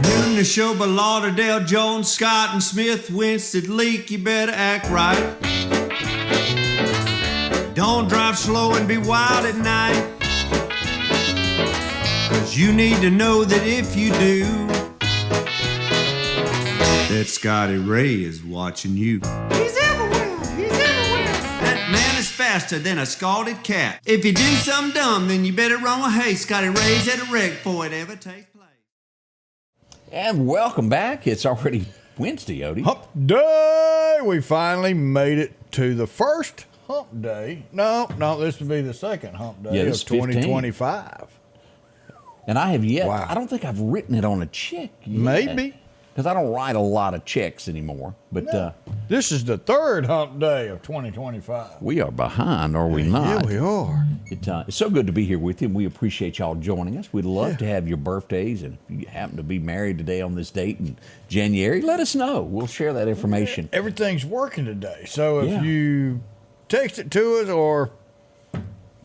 Noon the show by Lauderdale, Jones, Scott, and Smith. Winston, Leak, you better act right. Don't drive slow and be wild at night. 'Cause you need to know that if you do, that Scotty Ray is watching you. He's everywhere, he's everywhere. That man is faster than a scalded cat. If you do something dumb, then you better run with haste. Scotty Ray's at a wreck before it ever takes place. And welcome back. It's already Wednesday, Odie. Hump day! We finally made it to the first hump day. No, this would be the second hump day this of 2025. And I have yet, Wow. I don't think I've written it on a check yet. Maybe. Because I don't write a lot of checks anymore. But This is the third hump day of 2025. we are behind, are we not? Yeah, we are. It's so good to be here with you, and we appreciate y'all joining us. We'd love to have your birthdays, and if you happen to be married today on this date in January, let us know. We'll share that information. Everything's working today. So if Yeah. you text it to us or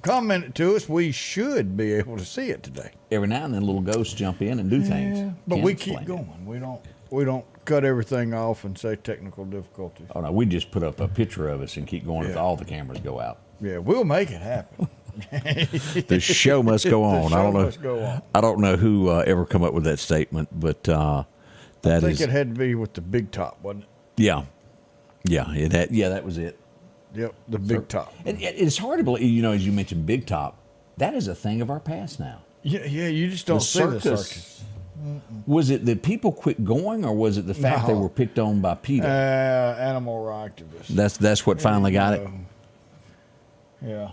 comment it to us, we should be able to see it today. Every now and then, little ghosts jump in and do things. But Can't we explain keep it. going. We don't cut everything off and say technical difficulties. Oh, no, we just put up a picture of us and keep going if Yeah. all the cameras go out. Yeah, we'll make it happen. The show must go on. The I don't show know. must go on. I don't know who ever come up with that statement, but that I think is. it had to be with the big top, wasn't it? Yeah, it had. Yeah, that was it. Yep, the big top. And it's hard to believe. As you mentioned, big top. That is a thing of our past now. Yeah, you just don't see the circus. Was it that people quit going, or was it the fact they No. were picked on by PETA? Animal activists. That's what finally got it. Yeah.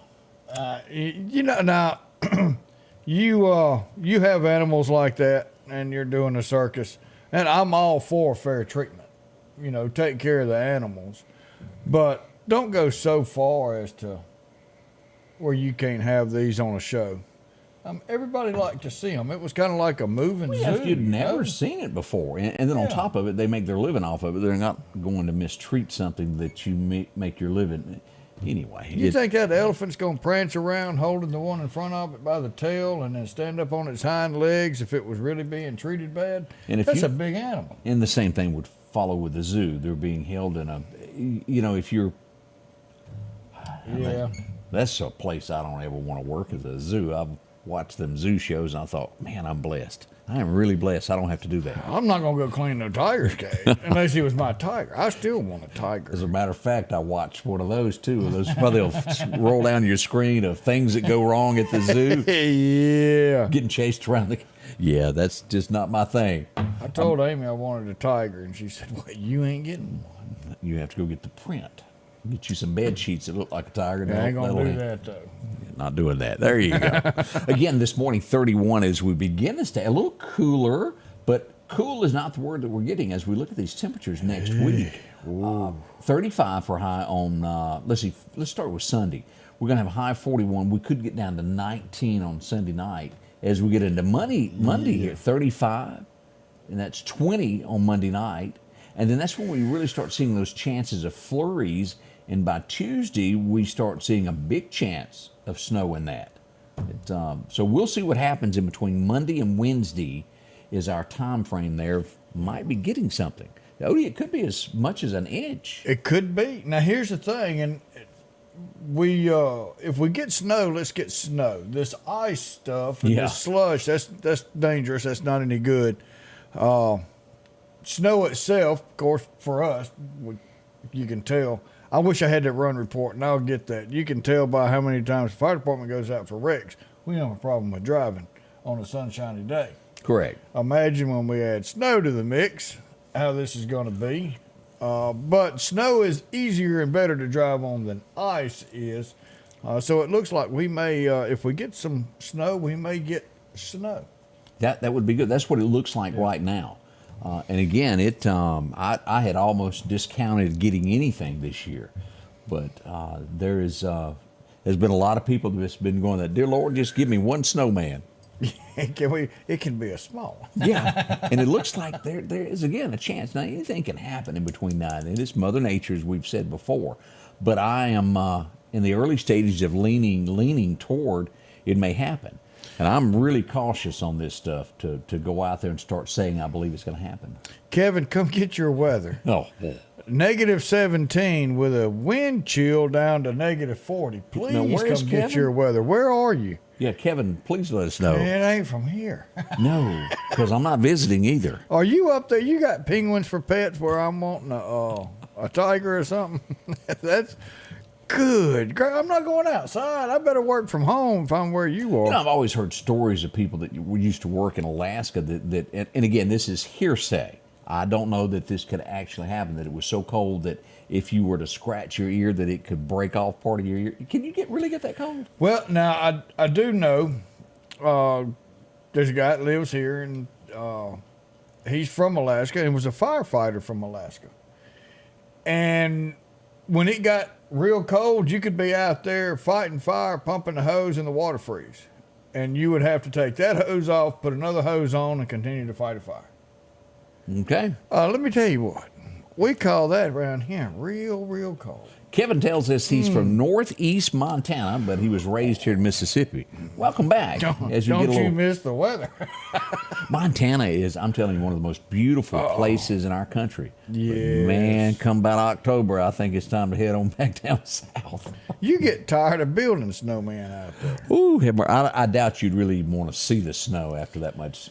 Now, you have animals like that, and you're doing a circus, and I'm all for fair treatment. Take care of the animals, but don't go so far as to where you can't have these on a show. Everybody liked to see them. It was kind of like a moving zoo. If you'd never know? seen it before, and then on top of it, they make their living off of it. They're not going to mistreat something that you make your living. Anyway, You think that elephant's going to prance around holding the one in front of it by the tail and then stand up on its hind legs if it was really being treated bad? And if That's you- a big animal. And the same thing would follow with the zoo. They're being held in a, if you're, Yeah. that's a place I don't ever want to work, as a zoo. I've watched them zoo shows and I thought, man, I'm blessed. I am really blessed. I don't have to do that. I'm not going to go clean no tiger's cage unless he was my tiger. I still want a tiger. As a matter of fact, I watched one of those too. Those they'll roll down your screen of things that go wrong at the zoo. Yeah. Getting chased around the. Yeah, that's just not my thing. I told Amy I wanted a tiger, and she said, well, you ain't getting one. You have to go get the print. Get you some bed sheets that look like a tiger. I ain't going That'll- to do that, though. Not doing that. There you go. Again, this morning, 31 as we begin this day. A little cooler, but cool is not the word that we're getting as we look at these temperatures next week. 35 for high on, let's start with Sunday. We're going to have a high of 41. We could get down to 19 on Sunday night. As we get into Monday here, 35, and that's 20 on Monday night. And then that's when we really start seeing those chances of flurries. And by Tuesday, we start seeing a big chance of snow in that. So we'll see what happens in between Monday and Wednesday is our time frame there. Might be getting something. Odie, it could be as much as an inch. It could be. Now, here's the thing, and if we get snow, let's get snow. This ice stuff and this slush, that's dangerous. That's not any good. Snow itself, of course, for us, you can tell. I wish I had that run report, and I'll get that. You can tell by how many times the fire department goes out for wrecks. We don't have a problem with driving on a sunshiny day. Correct. Imagine when we add snow to the mix, how this is going to be. But snow is easier and better to drive on than ice is. So it looks like we may, if we get some snow, we may get snow. That would be good. That's what it looks like right now. And again, I had almost discounted getting anything this year, but there's been a lot of people that's been going that, dear Lord, just give me one snowman. It can be a small one. Yeah, and it looks like there is again a chance. Now anything can happen in between now and then. It's Mother Nature, as we've said before, but I am in the early stages of leaning toward it may happen. And I'm really cautious on this stuff to go out there and start saying I believe it's going to happen. Kevin, come get your weather. Oh, -17 with a wind chill down to -40. Please now, come where's get Kevin? your weather. Where are you? yeah, Kevin, please let us know. It ain't from here. No, because I'm not visiting either. Are you up there? You got penguins for pets where I'm wanting a tiger or something? That's good. I'm not going outside. I better work from home if I'm where you are. You know, I've always heard stories of people that used to work in Alaska that and again, this is hearsay. I don't know that this could actually happen, that it was so cold that if you were to scratch your ear that it could break off part of your ear. Can you really get that cold? Well, now, I do know there's a guy that lives here, and he's from Alaska and was a firefighter from Alaska. And when it got real cold, you could be out there fighting fire, pumping the hose, and the water freeze. And you would have to take that hose off, put another hose on, and continue to fight a fire. Okay. Let me tell you what. We call that around here real cold. Kevin tells us he's from northeast Montana, but he was raised here in Mississippi. Welcome back. Don't you miss the weather. Montana is, I'm telling you, one of the most beautiful places in our country. Yes. But man, come about October, I think it's time to head on back down south. You get tired of building snowmen out there. Ooh, I doubt you'd really want to see the snow after that much.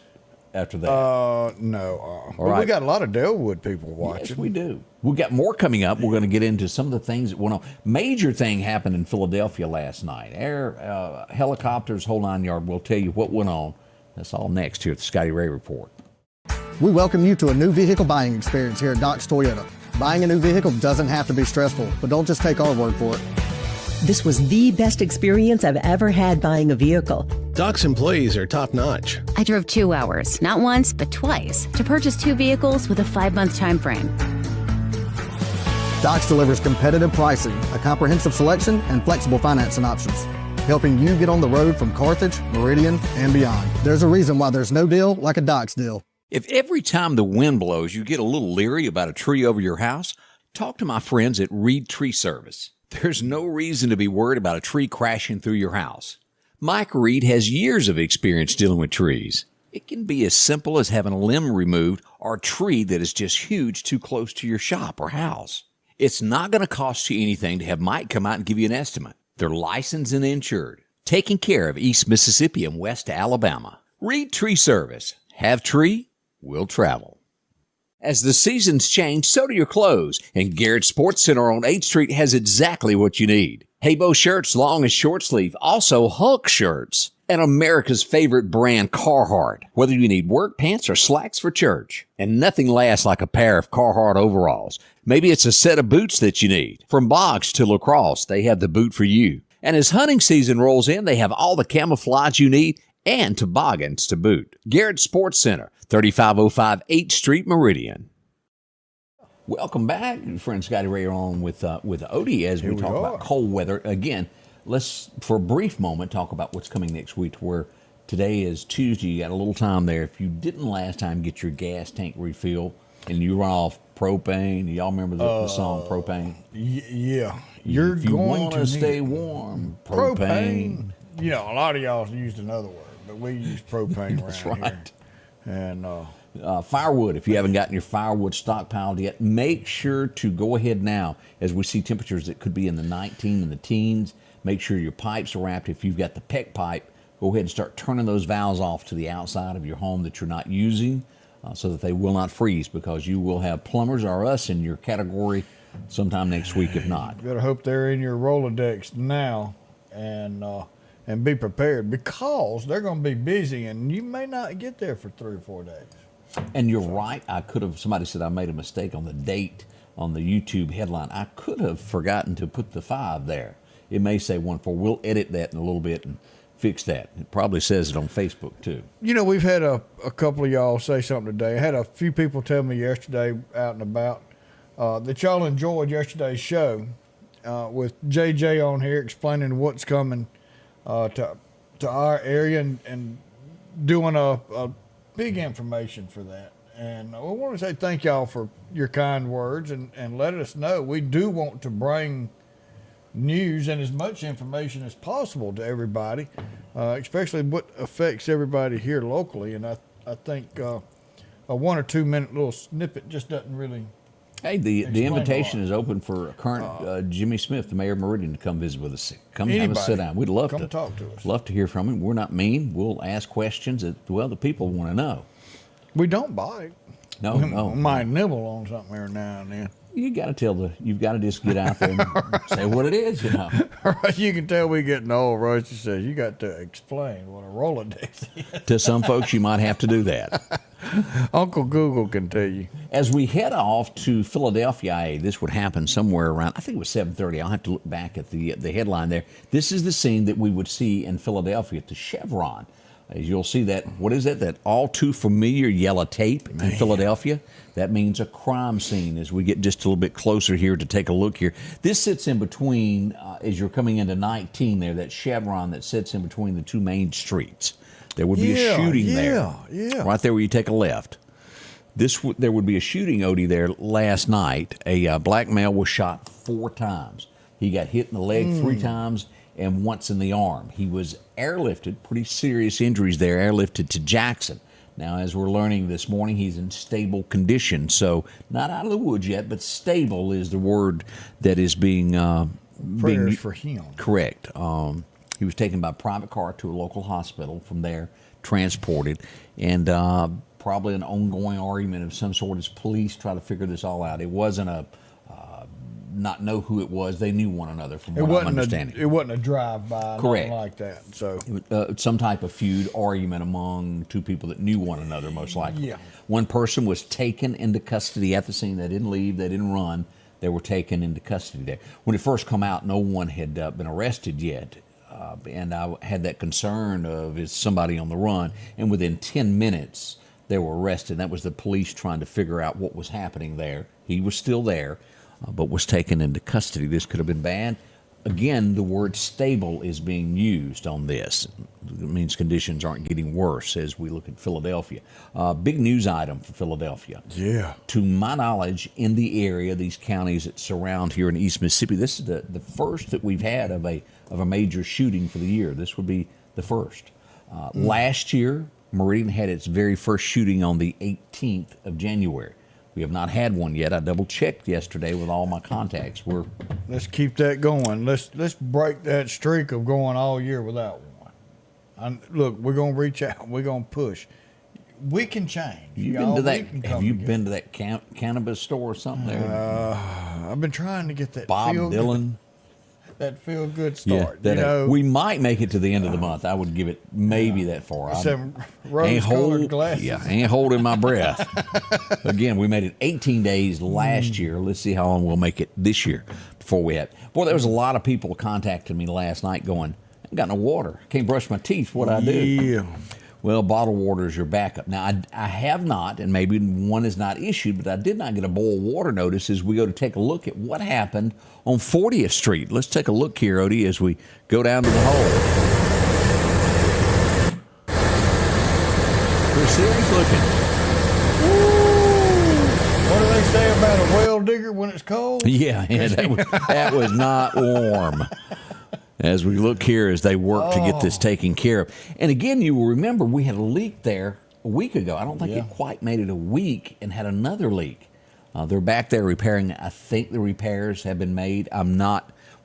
After that. No. But right. we got a lot of Delwood people watching. Yes, we do. We got more coming up. We're going to get into some of the things that went on. Major thing happened in Philadelphia last night. Helicopters, whole 9 yard. We'll tell you what went on. That's all next here at the Scotty Ray Report. We welcome you to a new vehicle buying experience here at Doc's Toyota. Buying a new vehicle doesn't have to be stressful, but don't just take our word for it. This was the best experience I've ever had buying a vehicle. Doc's employees are top-notch. I drove 2 hours, not once, but twice, to purchase 2 vehicles with a 5-month time frame. Doc's delivers competitive pricing, a comprehensive selection, and flexible financing options, helping you get on the road from Carthage, Meridian, and beyond. There's a reason why there's no deal like a Doc's deal. If every time the wind blows you get a little leery about a tree over your house, talk to my friends at Reed Tree Service. There's no reason to be worried about a tree crashing through your house. Mike Reed has years of experience dealing with trees. It can be as simple as having a limb removed or a tree that is just huge too close to your shop or house. It's not going to cost you anything to have Mike come out and give you an estimate. They're licensed and insured, taking care of East Mississippi and West Alabama. Reed Tree Service. Have tree, will travel. As the seasons change, so do your clothes, and Garrett Sports Center on 8th Street has exactly what you need. Haybo shirts, long and short sleeve, also Hulk shirts, and America's favorite brand, Carhartt. Whether you need work pants or slacks for church, and nothing lasts like a pair of Carhartt overalls. Maybe it's a set of boots that you need. From box to lacrosse, they have the boot for you. And as hunting season rolls in, they have all the camouflage you need and toboggans to boot. Garrett Sports Center, 3505 8th Street, Meridian. Welcome back, friend Scotty Ray on with Odie as we talk about cold weather. Again, let's, for a brief moment, talk about what's coming next week, where today is Tuesday. You got a little time there. If you didn't last time get your gas tank refill and you run off propane, y'all remember the song Propane? Yeah. If you want to stay warm, propane. You know, a lot of y'all used another word, but we use propane That's around right. here. And firewood, if you haven't gotten your firewood stockpiled yet, make sure to go ahead now as we see temperatures that could be in the 19 and the teens. Make sure your pipes are wrapped. If you've got the PEC pipe, go ahead and start turning those valves off to the outside of your home that you're not using so that they will not freeze, because you will have plumbers or us in your category sometime next week if not. You better hope they're in your Rolodex now and be prepared, because they're going to be busy and you may not get there for 3 or 4 days. And you're right. Somebody said I made a mistake on the date on the YouTube headline. I could have forgotten to put the 5 there. It may say 1-4. We'll edit that in a little bit and fix that. It probably says it on Facebook too. You know, we've had a couple of y'all say something today. I had a few people tell me yesterday out and about that y'all enjoyed yesterday's show with JJ on here explaining what's coming to our area and doing a big information for that. And I want to say thank y'all for your kind words and let us know. We do want to bring news and as much information as possible to everybody, especially what affects everybody here locally. And I think a 1 or 2 minute little snippet just doesn't really. Hey, the invitation is open for current Jimmy Smith, the mayor of Meridian, to come visit with us. Come have a sit down. We'd love to talk to us. Love to hear from him. We're not mean. We'll ask questions that, well, the people want to know. We don't bite. No, no. We might nibble on something every now and then. You've got to just get out there and say what it is, you know. You can tell we getting old, right? She says, you got to explain what a Rolodex is. To some folks, you might have to do that. Uncle Google can tell you. As we head off to Philadelphia, this would happen somewhere around, I think it was 7:30. I'll have to look back at the headline there. This is the scene that we would see in Philadelphia at the Chevron. As you'll see that, what is that? That all too familiar yellow tape in Philadelphia? That means a crime scene as we get just a little bit closer here to take a look here. This sits in between, as you're coming into 19 there, that Chevron that sits in between the two main streets. There would be a shooting there. Yeah. Right there where you take a left. There would be a shooting, Odie, there last night. A black male was shot 4 times. He got hit in the leg 3 times and once in the arm. He was airlifted, pretty serious injuries there, airlifted to Jackson. Now, as we're learning this morning, he's in stable condition. So not out of the woods yet, but stable is the word that is being Prayers for him. Correct. He was taken by private car to a local hospital, from there transported, and probably an ongoing argument of some sort as police try to figure this all out. It wasn't a not know who it was. They knew one another, from what I'm understanding. It wasn't a drive-by, correct, nothing like that. So some type of feud, argument among 2 people that knew one another, most likely. Yeah. One person was taken into custody at the scene. They didn't leave. They didn't run. They were taken into custody there. When it first come out, no one had been arrested yet. And I had that concern of, is somebody on the run? And within 10 minutes, they were arrested. That was the police trying to figure out what was happening there. He was still there, but was taken into custody. This could have been bad. Again, the word stable is being used on this. It means conditions aren't getting worse as we look at Philadelphia. Big news item for Philadelphia. Yeah. To my knowledge, in the area, these counties that surround here in East Mississippi, this is the first that we've had of a major shooting for the year. This would be the first. Last year, Meridian had its very first shooting on the 18th of January. We have not had one yet. I double-checked yesterday with all my contacts. Let's keep that going. Let's break that streak of going all year without one. Look, we're gonna reach out. We're gonna push. We can change. Have you been to that cannabis store or something there? I've been trying to get that Bob Dylan. That feel good start. Yeah, we might make it to the end of the month. I would give it maybe that far. Some rose-colored glasses. Yeah, I ain't holding my breath. Again, we made it 18 days last year. Let's see how long we'll make it this year before we have. Boy, there was a lot of people contacting me last night going, I ain't got no water. Can't brush my teeth. What I do? Yeah. Well, bottled water is your backup. Now, I have not, and maybe one is not issued, but I did not get a boil water notice as we go to take a look at what happened on 40th Street. Let's take a look here, Odie, as we go down to the hole. We're serious looking. What do they say about a well digger when it's cold? Yeah, that was not warm. As we look here as they work to get this taken care of. And again, you will remember we had a leak there a week ago. I don't think it quite made it a week, and had another leak. They're back there repairing. I think the repairs have been made.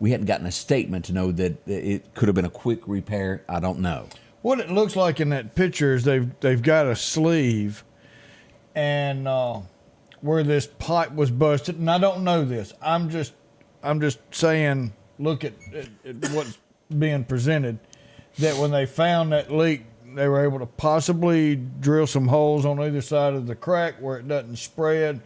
We hadn't gotten a statement to know that it could have been a quick repair. I don't know. What it looks like in that picture is they've got a sleeve, and where this pipe was busted, and I don't know this. I'm just saying, look at what's being presented, that when they found that leak, they were able to possibly drill some holes on either side of the crack where it doesn't spread,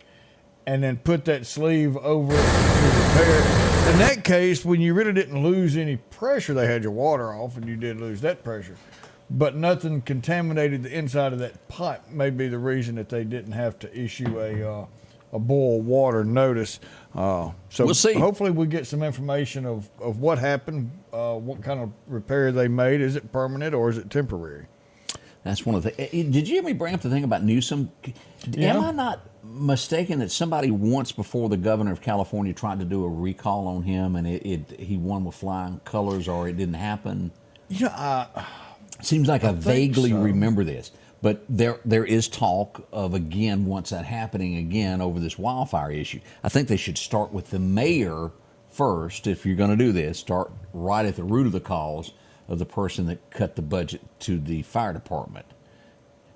and then put that sleeve over it to repair it. In that case, when you really didn't lose any pressure, they had your water off and you did lose that pressure, but nothing contaminated the inside of that pipe, may be the reason that they didn't have to issue a boil water notice. So we'll see. Hopefully we get some information of what happened, what kind of repair they made. Is it permanent or is it temporary? That's one of the. Did you hear me bring up the thing about Newsom? Yeah. Am I not mistaken that somebody once before the governor of California tried to do a recall on him, and he won with flying colors, or it didn't happen? Seems like I vaguely remember this, but there is talk of again once that happening again over this wildfire issue. I think they should start with the mayor first if you're going to do this. Start right at the root of the cause of the person that cut the budget to the fire department.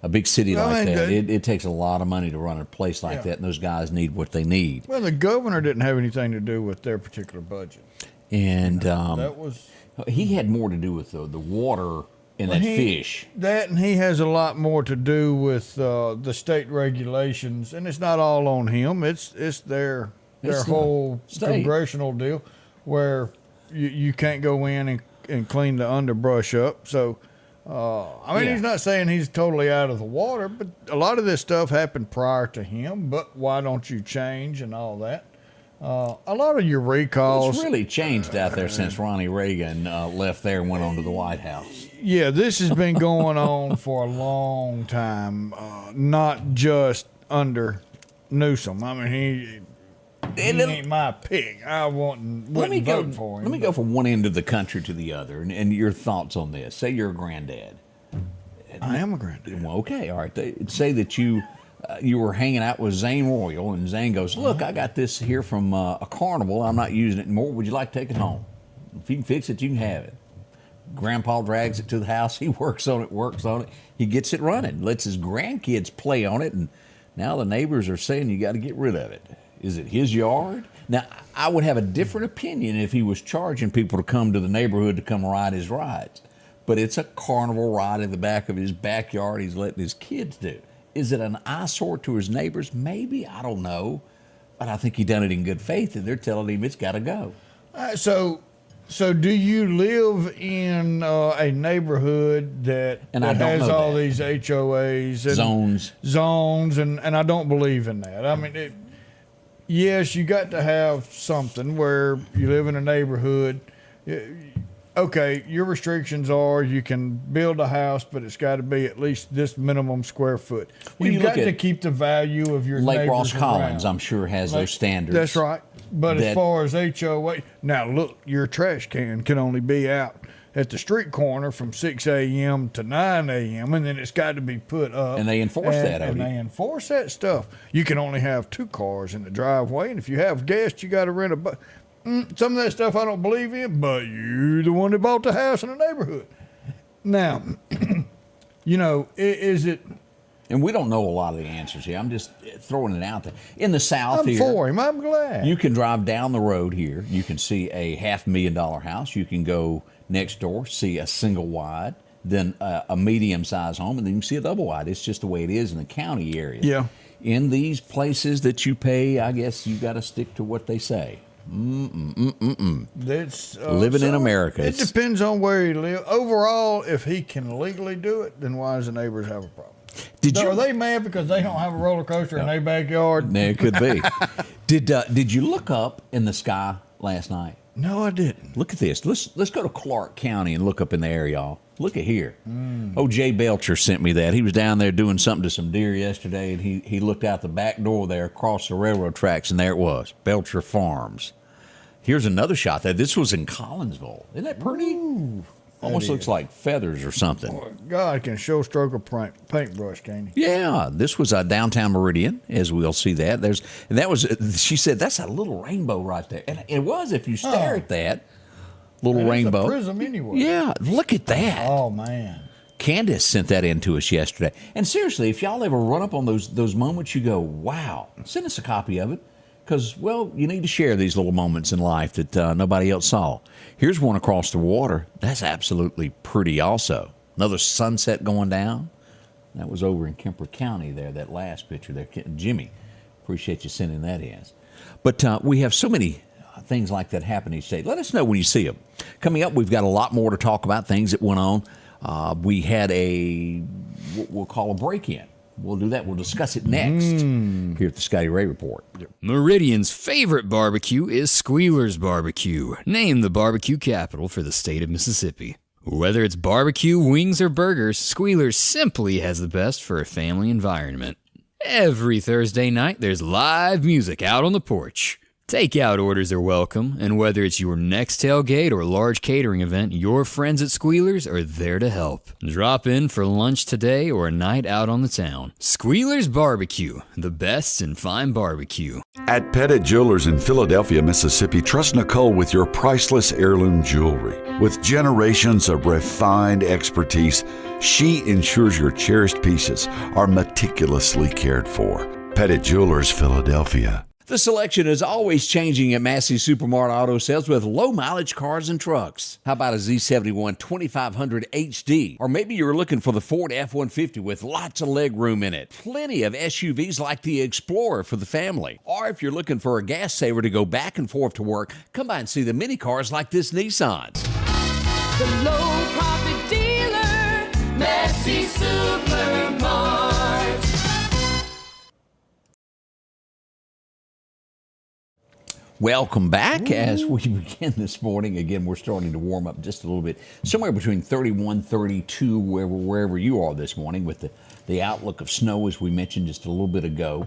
A big city like that, it takes a lot of money to run a place like that, and those guys need what they need. Well, the governor didn't have anything to do with their particular budget. And that was he had more to do with the water and that fish. That, and he has a lot more to do with the state regulations, and it's not all on him. It's their whole congressional deal where you can't go in and clean the underbrush up. So, he's not saying he's totally out of the water, but a lot of this stuff happened prior to him. But why don't you change and all that? A lot of your recalls. It's really changed out there since Ronnie Reagan left there and went on to the White House. Yeah, this has been going on for a long time, not just under Newsom. I mean, he ain't my pick. I wouldn't vote for him. Let me go from one end of the country to the other, and your thoughts on this. Say you're a granddad. I am a granddad. Well, okay, all right. Say that you were hanging out with Zane Royal, and Zane goes, look, I got this here from a carnival. I'm not using it anymore. Would you like to take it home? If you can fix it, you can have it. Grandpa drags it to the house. He works on it. He gets it running, lets his grandkids play on it, and now the neighbors are saying you got to get rid of it. Is it his yard? Now, I would have a different opinion if he was charging people to come to the neighborhood to come ride his rides. But it's a carnival ride in the back of his backyard he's letting his kids do. Is it an eyesore to his neighbors? Maybe. I don't know. But I think he done it in good faith, and they're telling him it's got to go. So do you live in a neighborhood that has all these HOAs and zones, and I don't believe in that. I mean, yes, you got to have something where you live in a neighborhood. Okay, your restrictions are you can build a house, but it's got to be at least this minimum square foot. You've got to keep the value of your Lake neighbors Ross Collins, around. I'm sure, has those standards. That's right. But as far as HOA, now look, your trash can only be out at the street corner from 6 a.m. to 9 a.m., and then it's got to be put up. And they enforce that, and they enforce that stuff. You can only have 2 cars in the driveway, and if you have guests, you got to rent a bus. Some of that stuff I don't believe in, but you're the one that bought the house in the neighborhood. Now, is it... And we don't know a lot of the answers here. I'm just throwing it out there. In the South I'm for him. I'm glad. You can drive down the road here. You can see a $500,000 house. You can go next door, see a single wide, then a medium-sized home, and then you can see a double wide. It's just the way it is in the county area. Yeah. In these places that you pay, I guess you got to stick to what they say. That's living in America. It depends on where you live. Overall, if he can legally do it, then why does the neighbors have a problem? Are they mad because they don't have a roller coaster in their backyard? It could be. Did you look up in the sky last night? No, I didn't. Look at this. Let's go to Clark County and look up in the air, y'all. Look at here. Oh, Jay Belcher sent me that. He was down there doing something to some deer yesterday, and he looked out the back door there across the railroad tracks, and there it was, Belcher Farms. Here's another shot there. This was in Collinsville. Isn't that pretty? Ooh, almost looks like feathers or something. Boy, God can show stroke a paintbrush, can't he? Yeah, this was downtown Meridian, as we'll see that. She said, that's a little rainbow right there. And it was, if you stare at that little rainbow. It's a prism anyway. Yeah, look at that. Oh, man. Candace sent that in to us yesterday. And seriously, if y'all ever run up on those moments, you go, wow, send us a copy of it. Because, well, you need to share these little moments in life that nobody else saw. Here's one across the water. That's absolutely pretty also. Another sunset going down. That was over in Kemper County there, that last picture there. Jimmy, appreciate you sending that in. But we have so many things like that happen each day. Let us know when you see them. Coming up, we've got a lot more to talk about, things that went on. We had what we'll call a break-in. We'll do that. We'll discuss it next here at the Scotty Ray Report. Meridian's favorite barbecue is Squealer's Barbecue, named the barbecue capital for the state of Mississippi. Whether it's barbecue, wings, or burgers, Squealers simply has the best for a family environment. Every Thursday night, there's live music out on the porch. Takeout orders are welcome, and whether it's your next tailgate or large catering event, your friends at Squealers are there to help. Drop in for lunch today or a night out on the town. Squealers Barbecue, the best in fine barbecue. At Pettit Jewelers in Philadelphia, Mississippi, trust Nicole with your priceless heirloom jewelry. With generations of refined expertise, she ensures your cherished pieces are meticulously cared for. Pettit Jewelers, Philadelphia. The selection is always changing at Massey Supermart Auto Sales with low-mileage cars and trucks. How about a Z71 2500 HD? Or maybe you're looking for the Ford F-150 with lots of leg room in it. Plenty of SUVs like the Explorer for the family. Or if you're looking for a gas saver to go back and forth to work, come by and see the mini cars like this Nissan. The low-profit dealer, Massey Supermart. Welcome back. As we begin this morning, again, we're starting to warm up just a little bit, somewhere between 31, 32, wherever you are this morning, with the outlook of snow, as we mentioned just a little bit ago.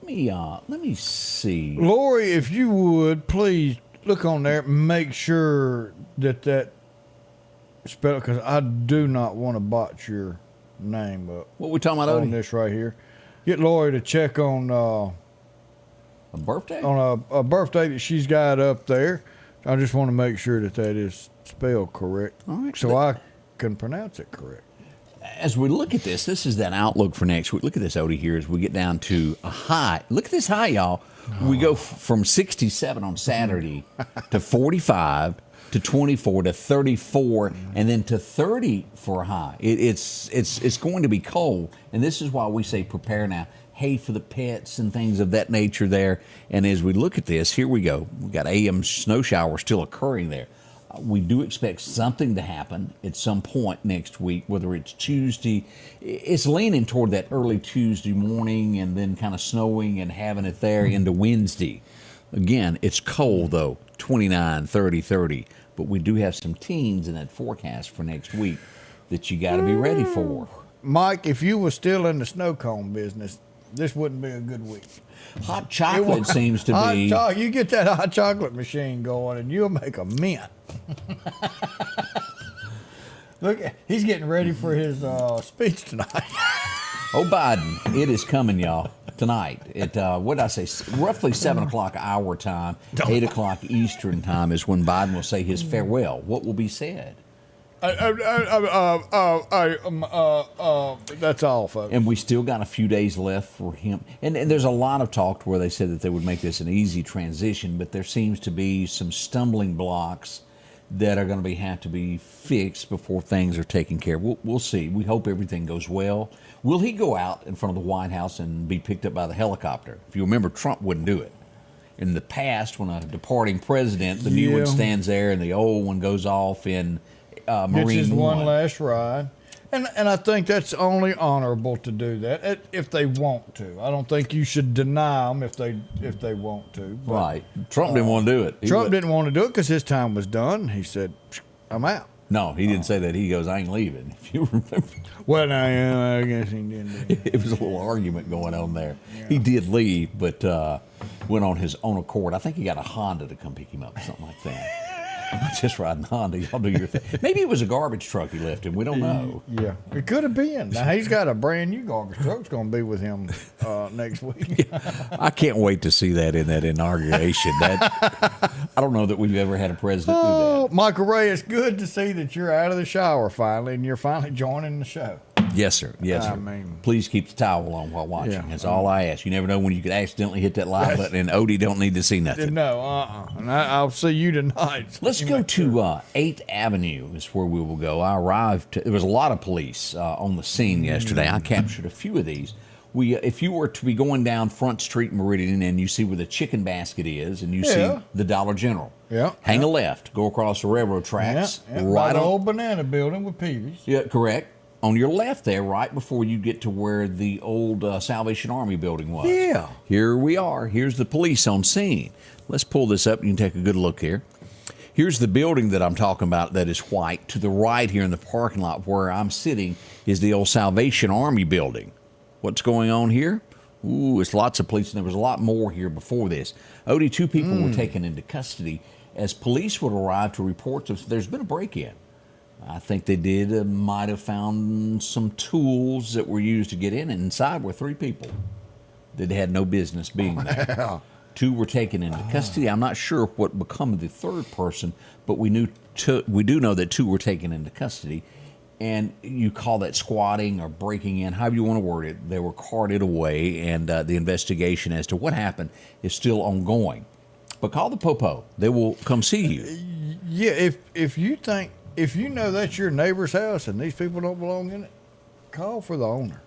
Let me see. Lori, if you would, please look on there and make sure that spell, because I do not want to botch your name up. What we talking about, on Odie? this right here? Get Lori to check on a birthday? On a birthday that she's got up there. I just want to make sure that is spelled correct, all right, so I can pronounce it correct. As we look at this is that outlook for next week. Look at this, Odie, here as we get down to a high. Look at this high, y'all. We go from 67 on Saturday to 45 to 24 to 34 and then to 30 for a high. It's going to be cold, and this is why we say prepare now. Hay for the pets and things of that nature there. And as we look at this, here we go. We've got AM snow showers still occurring there. We do expect something to happen at some point next week, whether it's Tuesday. It's leaning toward that early Tuesday morning and then kind of snowing and having it there into Wednesday. Again, it's cold, though, 29, 30, 30. But we do have some teens in that forecast for next week that you got to be ready for. Mike, if you were still in the snow cone business, this wouldn't be a good week. Hot chocolate seems to be. You get that hot chocolate machine going, and you'll make a mint. Look, he's getting ready for his speech tonight. Oh, Biden, it is coming, y'all, tonight. At, what did I say, roughly 7 o'clock our time, 8 o'clock Eastern time is when Biden will say his farewell. What will be said? That's all, folks. And we still got a few days left for him. And there's a lot of talk where they said that they would make this an easy transition, but there seems to be some stumbling blocks that are going to have to be fixed before things are taken care of. We'll see. We hope everything goes well. Will he go out in front of the White House and be picked up by the helicopter? If you remember, Trump wouldn't do it. In the past, when a departing president, the new one stands there and the old one goes off in Marine It's just one One. last ride. And I think that's only honorable to do that if they want to. I don't think you should deny them if they want to. But, Right. Trump didn't want to do it. Trump didn't want to do it because his time was done. He said, I'm out. No, he didn't say that. He goes, I ain't leaving. If you remember. Well, I guess he didn't. It was a little argument going on there. Yeah. He did leave, but went on his own accord. I think he got a Honda to come pick him up or something like that. I'm just riding Honda. Y'all do your thing. Maybe it was a garbage truck he left him. We don't know. Yeah, it could have been. Now, he's got a brand new garbage truck. It's going to be with him next week. I can't wait to see that in that inauguration. I don't know that we've ever had a president do that. Michael Ray, it's good to see that you're out of the shower finally, and you're finally joining the show. Yes, sir. Yes, sir. Please keep the towel on while watching. Yeah. That's all I ask. You never know when you could accidentally hit that live button, and Odie don't need to see nothing. No, And I'll see you tonight. Let's go to 8th Avenue is where we will go. I arrived. There was a lot of police on the scene yesterday. I captured a few of these. If you were to be going down Front Street Meridian and you see where the chicken basket is and you see the Dollar General, hang a left, go across the railroad tracks. Right the old banana building with Peavy's. Yeah, correct. On your left there, right before you get to where the old Salvation Army building was. Yeah. Here we are. Here's the police on scene. Let's pull this up. You can take a good look here. Here's the building that I'm talking about that is white. To the right here in the parking lot where I'm sitting is the old Salvation Army building. What's going on here? Ooh, it's lots of police, and there was a lot more here before this. Odie, 2 people were taken into custody as police would arrive to report there's been a break-in. I think they might have found some tools that were used to get in, and inside were 3 people that had no business being there. Yeah. 2 were taken into custody. I'm not sure what become of the 3rd person, but we do know that 2 were taken into custody. And you call that squatting or breaking in, however you want to word it. They were carted away, and the investigation as to what happened is still ongoing. But call the popo; they will come see you. Yeah, if you know that's your neighbor's house and these people don't belong in it, call for the owner.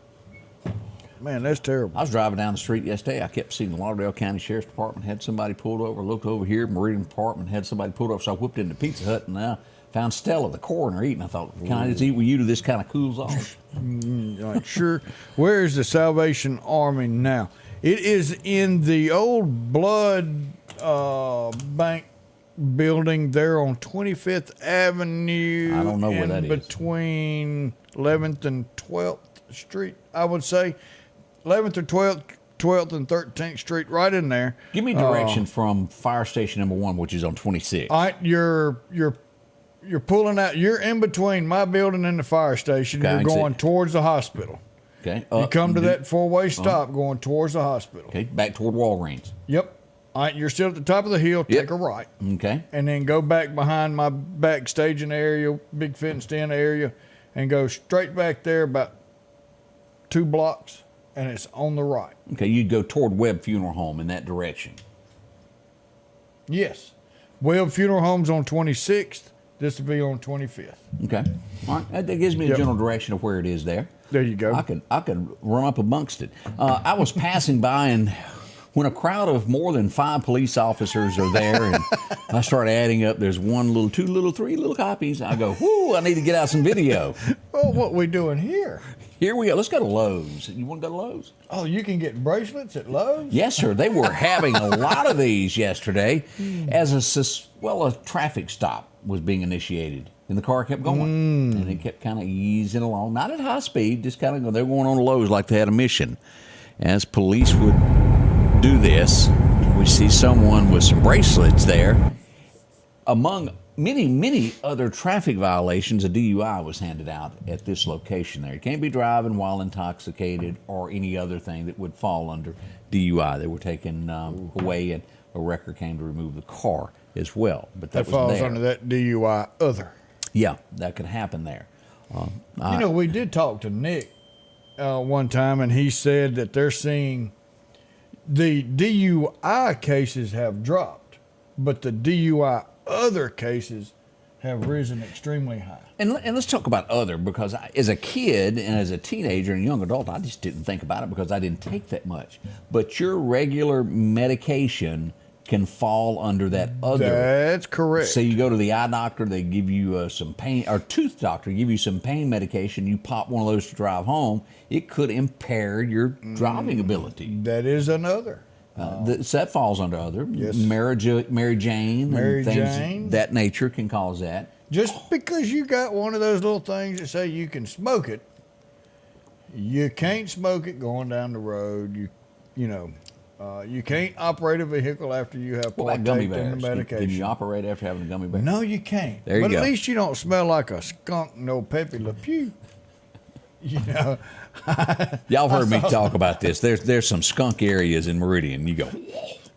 Man, that's terrible. I was driving down the street yesterday. I kept seeing the Lauderdale County Sheriff's Department had somebody pulled over. Looked over here, Meridian Department had somebody pulled over. So I whipped into Pizza Hut and now found Stella, the coroner, eating. I thought, can I just eat with you till this kind of cools off? Like, sure. Where is the Salvation Army now? It is in the old blood bank building there on 25th Avenue. I don't know where that is. Between 11th and 12th Street, I would say. 11th or 12th and 13th Street, right in there. Give me direction from fire station number 1, which is on 26. All right, you're pulling out. You're in between my building and the fire station. Okay, you're going towards the hospital. Okay. You come to that 4-way stop going towards the hospital. Okay, back toward Walgreens. Yep. All right, you're still at the top of the hill. Yep. Take a right. Okay. And then go back behind my back staging area, big fenced-in area, and go straight back there about 2 blocks, and it's on the right. Okay, you'd go toward Webb Funeral Home in that direction. Yes. Webb Funeral Home's on 26th. This will be on 25th. Okay. All right. That gives me a general direction of where it is there. There you go. I could run up amongst it. I was passing by, and when a crowd of more than 5 police officers are there, and I start adding up, there's 1 little, 2 little, 3 little copies. I go, whoo, I need to get out some video. Well, what we doing here? Here we go. Let's go to Lowe's. You want to go to Lowe's? Oh, you can get bracelets at Lowe's? Yes, sir. They were having a lot of these yesterday as a traffic stop was being initiated. And the car kept going. And it kept kind of easing along. Not at high speed, just kind of, they're going on to Lowe's like they had a mission. As police would do this, we see someone with some bracelets there. Among many other traffic violations, a DUI was handed out at this location there. You can't be driving while intoxicated or any other thing that would fall under DUI. They were taken away, and a wrecker came to remove the car as well. But that was falls there. under that DUI other. Yeah, that could happen there. We did talk to Nick one time, and he said that they're seeing the DUI cases have dropped, but the DUI other cases have risen extremely high. And let's talk about other, because as a kid and as a teenager and young adult, I just didn't think about it because I didn't take that much. But your regular medication can fall under that other. That's correct. So you go to the eye doctor, they give you some pain, or tooth doctor, give you some pain medication. You pop one of those to drive home. It could impair your driving ability. That is another. So that falls under other. Yes. Mary Jane, Mary and things Jane. that nature can cause that. Just because you got one of those little things that say you can smoke it, you can't smoke it going down the road. You can't operate a vehicle after you have What about gummy partaked in bears? the medication. Can you operate after having a gummy bear? No, you can't. There you but go. at least you don't smell like a skunk, no Pepe Le Pew. Y'all heard me talk about this. There's some skunk areas in Meridian. You go.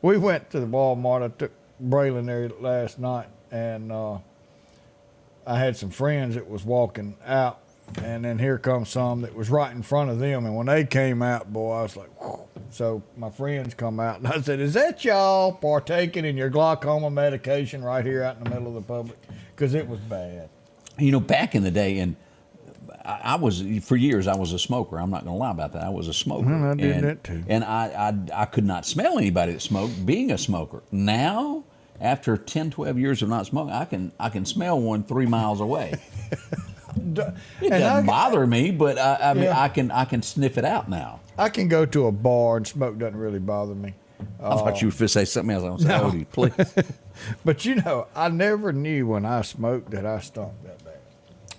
We went to the Walmart. I took Braylon there last night, and I had some friends that was walking out, and then here comes some that was right in front of them. And when they came out, boy, I was like, whew. So my friends come out, and I said, "Is that y'all partaking in your glaucoma medication right here out in the middle of the public?" Because it was bad. Back in the day, and I was, for years, I was a smoker. I'm not going to lie about that. I was a smoker. Well, I did that too. And I could not smell anybody that smoked being a smoker. Now, after 10, 12 years of not smoking, I can smell one 3 miles away. It doesn't bother me, but I can sniff it out now. I can go to a bar and smoke doesn't really bother me. I thought you were going to say something else. I was No. like, Odie, please. But you know, I never knew when I smoked that I stunk that bad.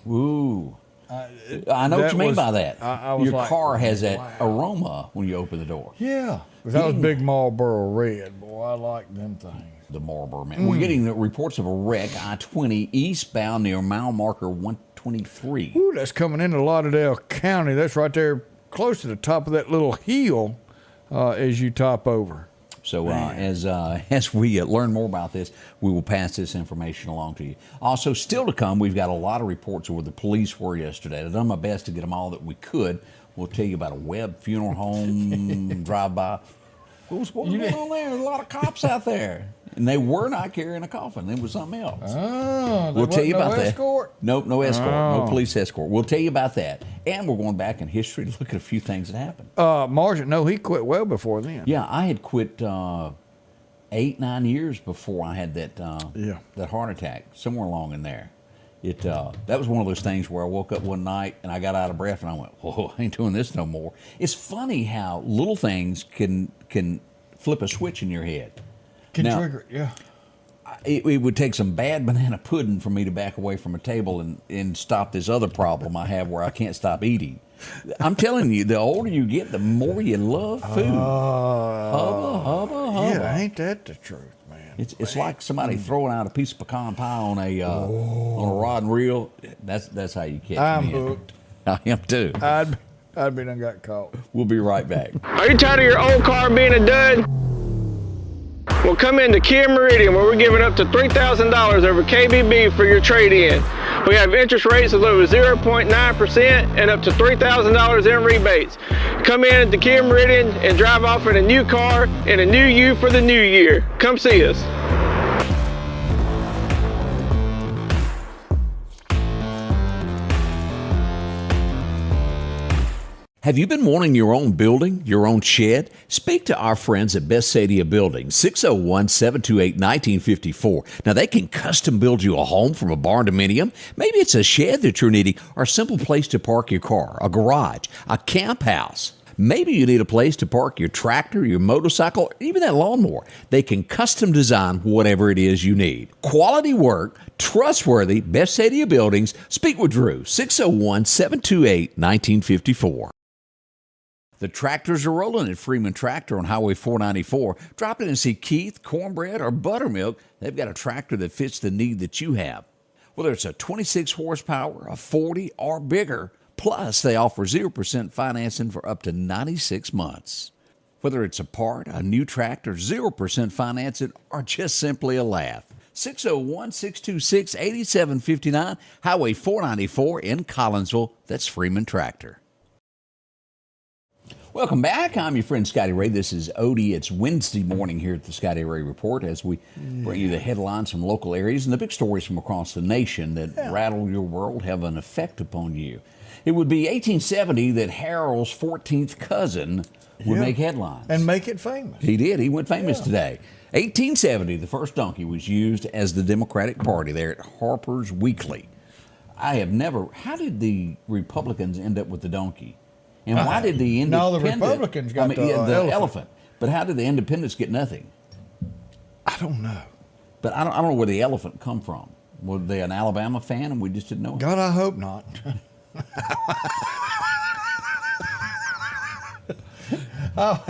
Ooh. I know what you mean by that. I was Your like, car has that aroma when you open the door. Yeah. 'Cause that was Big Marlboro Red. Boy, I like them things. The Marlboro Man. We're getting the reports of a wreck, I-20 eastbound near mile marker 123. Ooh, that's coming into Lauderdale County. That's right there close to the top of that little hill as you top over. So as we learn more about this, we will pass this information along to you. Also, still to come, we've got a lot of reports of where the police were yesterday. I've done my best to get them all that we could. We'll tell you about a Webb funeral home drive-by. What was going on there? There's a lot of cops out there. And they were not carrying a coffin. It was something else. Oh, we'll tell you about no that. Escort? Nope, no escort. No police escort. We'll tell you about that. And we're going back in history to look at a few things that happened. Margin, no, he quit well before then. Yeah, I had quit 8-9 years before I had that heart attack, somewhere along in there. That was one of those things where I woke up one night and I got out of breath and I went, whoa, I ain't doing this no more. It's funny how little things can flip a switch in your head. Can trigger it, yeah. It would take some bad banana pudding for me to back away from a table and stop this other problem I have where I can't stop eating. I'm telling you, the older you get, the more you love food. Hubba. Yeah, ain't that the truth, man? It's like somebody throwing out a piece of pecan pie on a rod and reel. That's how you catch me. I'm hooked. I am too. I'd be done got caught. We'll be right back. Are you tired of your old car being a dud? Well, come into Kia Meridian, where we're giving up to $3,000 over KBB for your trade-in. We have interest rates as low as 0.9% and up to $3,000 in rebates. Come in at the Kia Meridian and drive off in a new car and a new you for the new year. Come see us. Have you been wanting your own building, your own shed? Speak to our friends at Best Sadia Building, 601-728-1954. Now, they can custom build you a home from a barn dominium. Maybe it's a shed that you're needing or a simple place to park your car, a garage, a camp house. Maybe you need a place to park your tractor, your motorcycle, or even that lawnmower. They can custom design whatever it is you need. Quality work, trustworthy, Best Sadia Buildings. Speak with Drew, 601-728-1954. The tractors are rolling at Freeman Tractor on Highway 494. Drop in and see Keith, Cornbread, or Buttermilk. They've got a tractor that fits the need that you have. Whether it's a 26 horsepower, a 40, or bigger. Plus, they offer 0% financing for up to 96 months. Whether it's a part, a new tractor, 0% financing, or just simply a laugh. 601-626-8759, Highway 494 in Collinsville. That's Freeman Tractor. Welcome back. I'm your friend Scotty Ray. This is Odie. It's Wednesday morning here at the Scotty Ray Report as we bring you the headlines from local areas and the big stories from across the nation that rattle your world, have an effect upon you. It would be 1870 that Harold's 14th cousin would make headlines. And make it famous. He did. He went famous today. 1870, the first donkey was used as the Democratic Party there at Harper's Weekly. How did the Republicans end up with the donkey? And why did the independents... No, the Republicans got the elephant. But how did the independents get nothing? I don't know. But I don't know where the elephant come from. Were they an Alabama fan and we just didn't know it? God, I hope not. I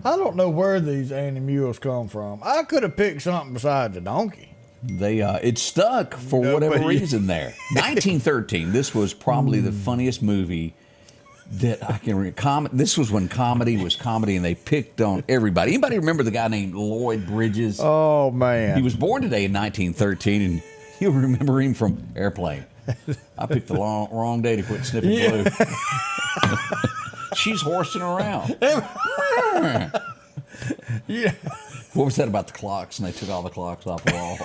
don't know where these mules come from. I could have picked something besides a donkey. It stuck for whatever reason there. 1913, this was probably the funniest movie that I can remember. This was when comedy was comedy and they picked on everybody. Anybody remember the guy named Lloyd Bridges? Oh, man. He was born today in 1913, and you'll remember him from Airplane. I picked the wrong day to quit sniffing glue. She's horsing around. Yeah. What was that about the clocks? And they took all the clocks off the wall.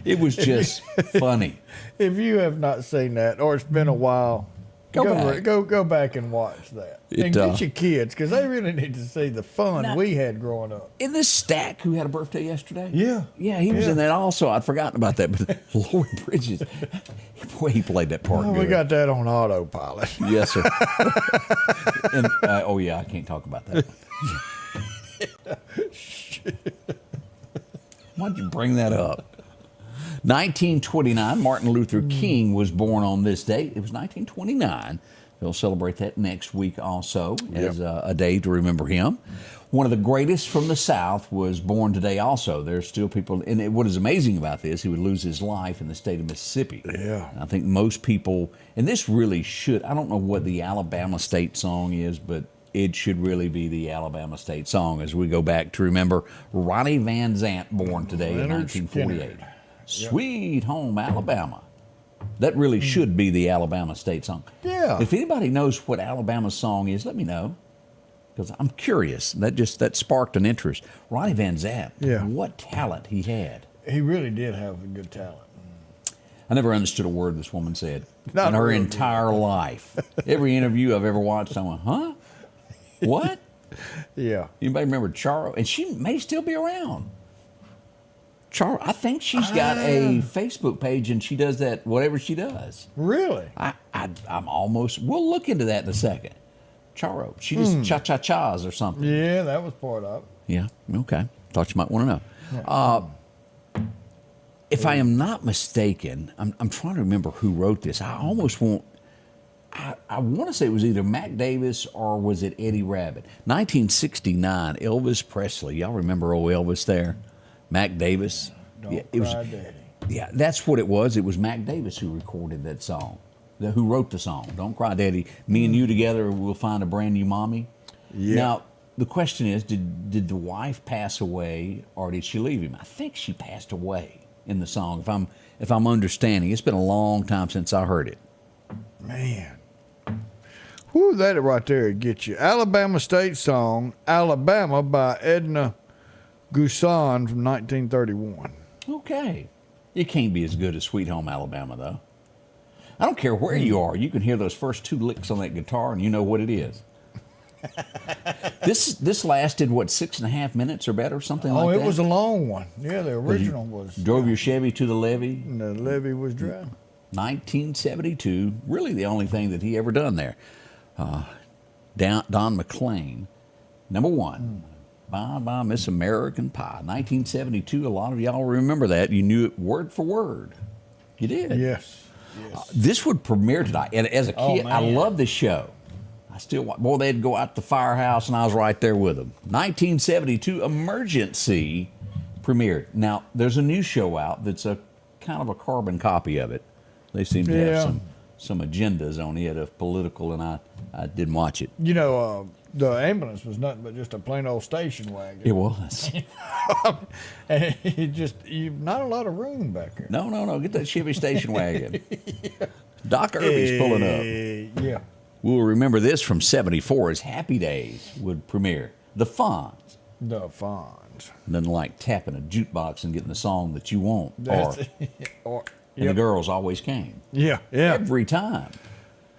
It was just funny. If you have not seen that, or it's been a while, go back and watch that. And get your kids, because they really need to see the fun we had growing up. In this Stack, who had a birthday yesterday? Yeah. Yeah, he was in that also. I'd forgotten about that. But Lloyd Bridges, boy, he played that part good. We got that on autopilot. Yes, sir. And, I can't talk about that. Why'd you bring that up? 1929, Martin Luther King was born on this date. It was 1929. They'll celebrate that next week also as a day to remember him. One of the greatest from the South was born today also. There's still people, and what is amazing about this, he would lose his life in the state of Mississippi. Yeah. And I think most people, and this really should, I don't know what the Alabama state song is, but it should really be the Alabama state song as we go back to remember Ronnie Van Zant, born today in 1948. Sweet Home Alabama. That really should be the Alabama state song. Yeah. If anybody knows what Alabama's song is, let me know, because I'm curious. That sparked an interest. Ronnie Van Zant, what talent he had. He really did have a good talent. I never understood a word this woman said Not in her really. entire life. Every interview I've ever watched, I went, huh? What? Yeah. Anybody remember Charo? And she may still be around. Charo, I think she's got a Facebook page and she does that, whatever she does. Really? I'm almost, we'll look into that in a second. Charo, she just cha-cha-chas or something. Yeah, that was part of it. Yeah, okay. Thought you might want to know. If I am not mistaken, I'm trying to remember who wrote this. I almost want, I want to say it was either Mac Davis or was it Eddie Rabbitt. 1969, Elvis Presley. Y'all remember old Elvis there? Mac Davis. Don't Cry Daddy. Yeah, that's what it was. It was Mac Davis who recorded that song, who wrote the song. Don't Cry Daddy. Me and you together, we'll find a brand new mommy. Yeah. Now, the question is, did the wife pass away or did she leave him? I think she passed away in the song, if I'm understanding. It's been a long time since I heard it. Man. Whoo, that right there would get you. Alabama State Song, Alabama by Edna Gusan from 1931. Okay. It can't be as good as Sweet Home Alabama, though. I don't care where you are. You can hear those first two licks on that guitar and you know what it is. This lasted, what, 6.5 minutes or better, something like that? Oh, it was a long one. Yeah, the original was. Drove your Chevy to the levee. And the levee was dry. 1972, really the only thing that he ever done there. Don McLean, number one. Bye Bye Miss American Pie. 1972, a lot of y'all remember that. You knew it word for word. You did. Yes. This would premiere tonight. And as a kid, I love this show. I still watch. Boy, they'd go out to the firehouse, and I was right there with them. 1972, Emergency premiered. Now, there's a new show out that's a kind of a carbon copy of it. They seem to have some agendas on it of political, and I didn't watch it. You know, the ambulance was nothing but just a plain old station wagon. It was. And not a lot of room back there. No. Get that Chevy station wagon. Doc Irby's pulling up. Yeah. We'll remember this from 74 as Happy Days would premiere. The Fonz. The Fonz. Nothing like tapping a jukebox and getting the song that you want. And the girls always came. Yeah. Every time.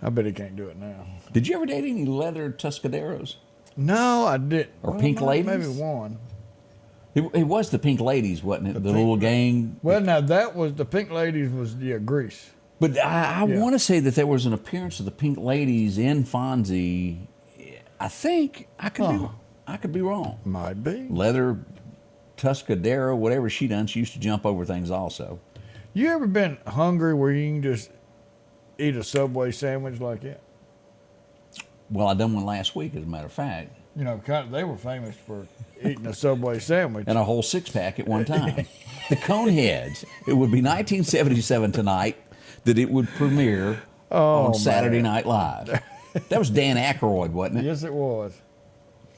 I bet he can't do it now. Did you ever date any leather Tuscaderos? No, I didn't. Or Pink Ladies? Maybe one. It was the Pink Ladies, wasn't it? The little gang. Well, now that was the Pink Ladies was Grease. But I want to say that there was an appearance of the Pink Ladies in Fonzie. I think I could be wrong. Might be. Leather Tuscadero, whatever she done, she used to jump over things also. You ever been hungry where you can just eat a Subway sandwich like that? Well, I done one last week, as a matter of fact. You know, they were famous for eating a Subway sandwich. And a whole six-pack at one time. The Coneheads. It would be 1977 tonight that it would premiere on Saturday Night Live. That was Dan Aykroyd, wasn't it? Yes, it was.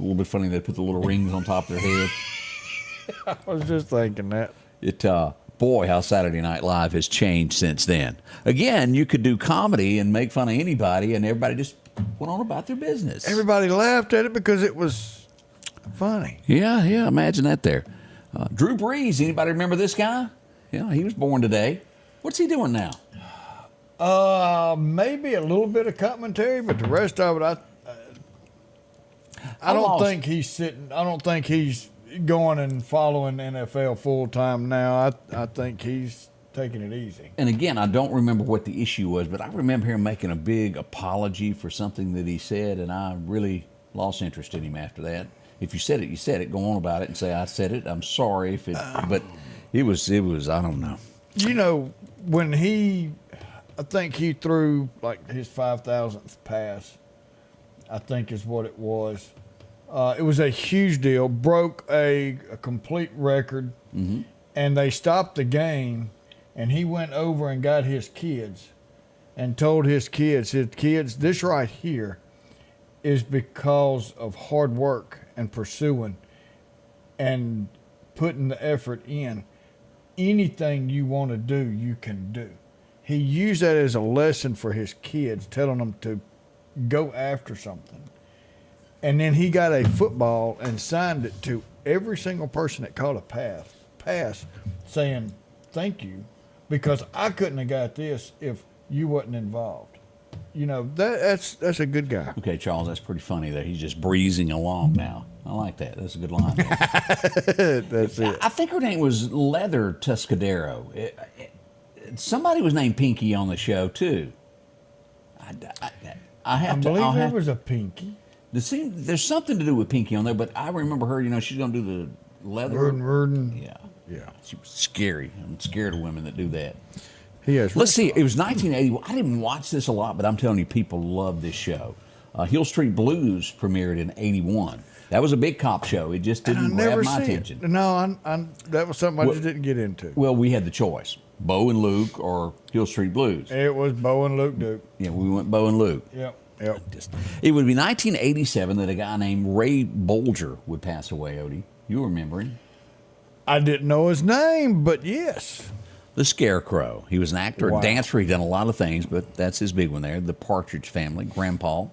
A little bit funny they put the little rings on top of their head. I was just thinking that. Boy, how Saturday Night Live has changed since then. Again, you could do comedy and make fun of anybody, and everybody just went on about their business. Everybody laughed at it because it was funny. Yeah, imagine that there. Drew Brees, anybody remember this guy? Yeah, he was born today. What's he doing now? Maybe a little bit of commentary, but the rest of it, I don't think he's sitting. I don't think he's going and following NFL full time now. I think he's taking it easy. And again, I don't remember what the issue was, but I remember him making a big apology for something that he said, and I really lost interest in him after that. If you said it, you said it. Go on about it and say, I said it. I'm sorry if it, but It was. I don't know. You know, when I think he threw like his 5,000th pass, I think is what it was. It was a huge deal, broke a complete record, and they stopped the game, and he went over and got his kids and told his kids, this right here is because of hard work and pursuing and putting the effort in. Anything you want to do, you can do. He used that as a lesson for his kids, telling them to go after something. And then he got a football and signed it to every single person that caught a pass, saying, thank you, because I couldn't have got this if you wasn't involved. You know, that's a good guy. Okay, Charles, that's pretty funny that he's just breezing along now. I like that. That's a good line. That's it. I think her name was Leather Tuscadero. Somebody was named Pinky on the show, too. I believe there was a Pinky. There's something to do with Pinky on there, but I remember her, she's going to do the leather. Rudin. Yeah. She was scary. I'm scared of women that do that. Yes. Let's see. It was 1980. I didn't watch this a lot, but I'm telling you, people love this show. Hill Street Blues premiered in 81. That was a big cop show. It just didn't grab my attention. No, that was something I just didn't get into. Well, we had the choice. Bo and Luke or Hill Street Blues. It was Bo and Luke Duke. Yeah, we went Bo and Luke. Yep. It would be 1987 that a guy named Ray Bolger would pass away, Odie. You remember him? I didn't know his name, but yes. The Scarecrow. He was an actor, a dancer. He'd done a lot of things, but that's his big one there. The Partridge Family, Grandpa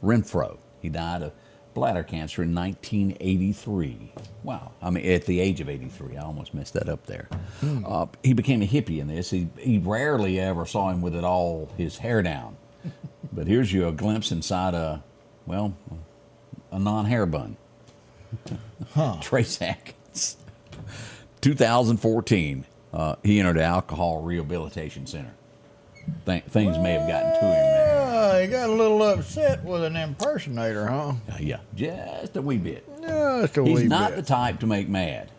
Renfro. He died of bladder cancer in 1983. Wow. I mean, at the age of 83. I almost messed that up there. He became a hippie in this. He rarely ever saw him with all his hair down. But here's you a glimpse inside a non-hair bun. Trace Atkins. 2014. He entered the Alcohol Rehabilitation Center. Things may have gotten to him there. He got a little upset with an impersonator, huh? Yeah, just a wee bit. Just a wee bit. He's not the type to make mad.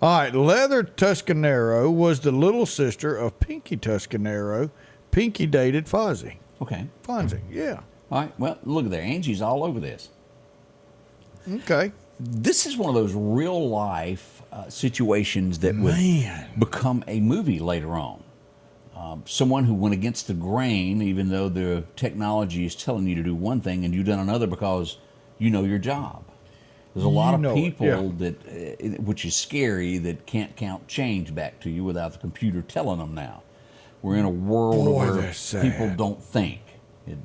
All right, Leather Tuscanero was the little sister of Pinky Tuscanero. Pinky dated Fozzie. Okay. Fonzie, yeah. All right, well, look at there. Angie's all over this. Okay. This is one of those real life situations that would become a movie later on. Someone who went against the grain, even though the technology is telling you to do one thing and you've done another because you know your job. There's a lot of people that, which is scary, that can't count change back to you without the computer telling them now. We're in a world where people don't think.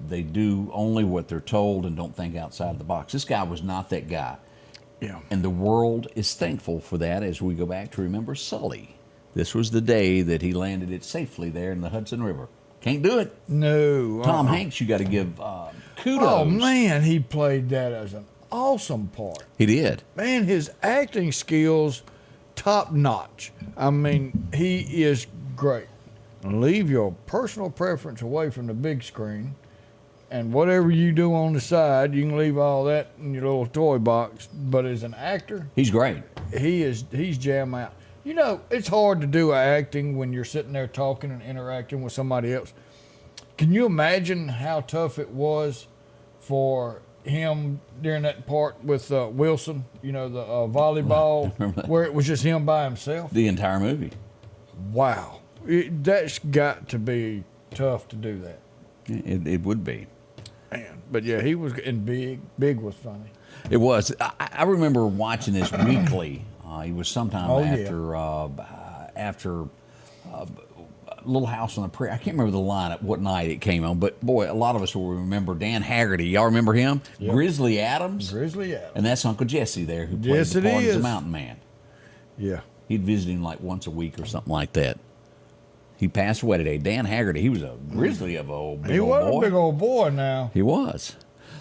They do only what they're told and don't think outside the box. This guy was not that guy. Yeah. And the world is thankful for that as we go back to remember Sully. This was the day that he landed it safely there in the Hudson River. Can't do it. No. Tom Hanks, you got to give kudos. Oh, man, he played that as an awesome part. He did. Man, his acting skills, top notch. I mean, he is great. Leave your personal preference away from the big screen. And whatever you do on the side, you can leave all that in your little toy box. But as an actor, he's great. He's jam out. You know, it's hard to do acting when you're sitting there talking and interacting with somebody else. Can you imagine how tough it was for him during that part with Wilson, the volleyball, where it was just him by himself? The entire movie. Wow. That's got to be tough to do that. It would be. Man, but yeah, he was, and Big was funny. It was. I remember watching this weekly. It was sometime after Little House on the Prairie. I can't remember the lineup, what night it came on, but boy, a lot of us will remember Dan Haggerty. Y'all remember him? Yep. Grizzly Adams. And that's Uncle Jesse there who played the part as the Mountain Man. Yeah. He'd visit him like once a week or something like that. He passed away today. Dan Haggerty, he was a grizzly of a big old boy. He was a big old boy now. He was.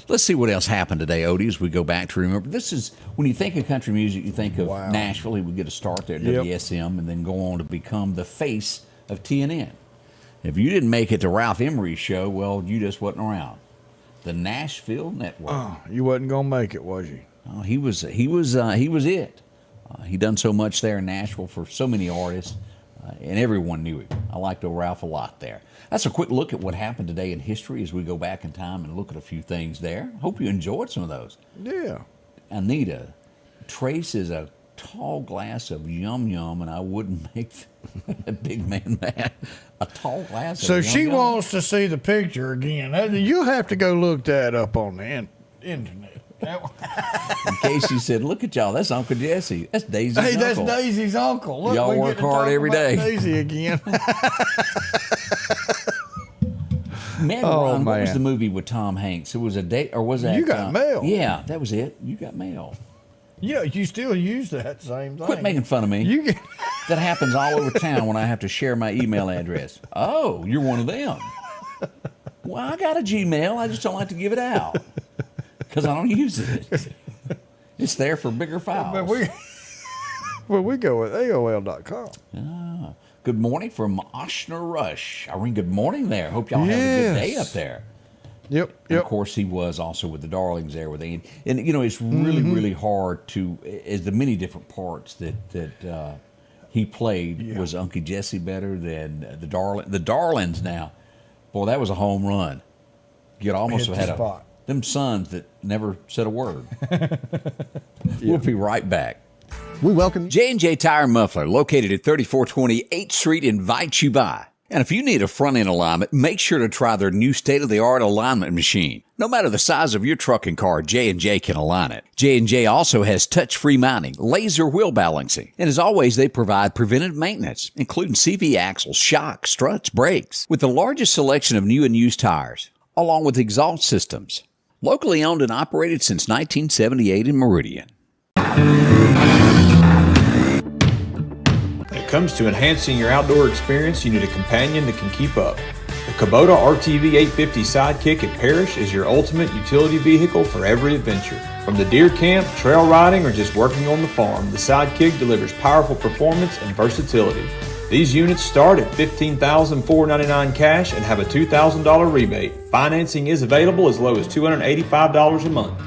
Let's see what else happened today, Odie, as we go back to remember. This is, when you think of country music, you think of Nashville. He would get a start there at WSM and then go on to become the face of TNN. If you didn't make it to Ralph Emery's show, well, you just wasn't around. The Nashville Network. Oh, you wasn't going to make it, was you? Oh, he was it. He done so much there in Nashville for so many artists, and everyone knew him. I liked old Ralph a lot there. That's a quick look at what happened today in history as we go back in time and look at a few things there. Hope you enjoyed some of those. Yeah. Anita, Trace is a tall glass of yum-yum, and I wouldn't make a big man mad. A tall glass of So yum-yum. she wants to see the picture again. You'll have to go look that up on the internet. In case she said, look at y'all, that's Uncle Jesse. That's Daisy's Hey, uncle. that's Daisy's uncle. Look, Y'all we work get to hard talk every about day. Daisy again. Man, Ron, what was the movie with Tom Hanks? It was a date, or was that? You Got Mail. Yeah, that was it. You Got Mail. Yeah, you still use that same thing. Quit making fun of me. That happens all over town when I have to share my email address. Oh, you're one of them. Well, I got a Gmail. I just don't like to give it out because I don't use it. It's there for bigger files. But we go with AOL.com. Ah, good morning from Oshner Rush. Irene, good morning there. Hope y'all have a good day up there. Yep. And of course, he was also with the Darlings there with Andy. And, you know, it's really, really hard to, as the many different parts that he played, was Uncle Jesse better than the Darlings now? Boy, that was a home run. You'd almost have had them sons that never said a word. We'll be right back. We welcome J&J Tire and Muffler, located at 3420 8th Street, invites you by. And if you need a front-end alignment, make sure to try their new state-of-the-art alignment machine. No matter the size of your truck and car, J&J can align it. J&J also has touch-free mounting, laser wheel balancing, and as always, they provide preventive maintenance, including CV axles, shocks, struts, brakes, with the largest selection of new and used tires, along with exhaust systems. Locally owned and operated since 1978 in Meridian. When it comes to enhancing your outdoor experience, you need a companion that can keep up. The Kubota RTV 850 Sidekick at Parrish is your ultimate utility vehicle for every adventure. From the deer camp, trail riding, or just working on the farm, the Sidekick delivers powerful performance and versatility. These units start at $15,499 cash and have a $2,000 rebate. Financing is available as low as $285 a month.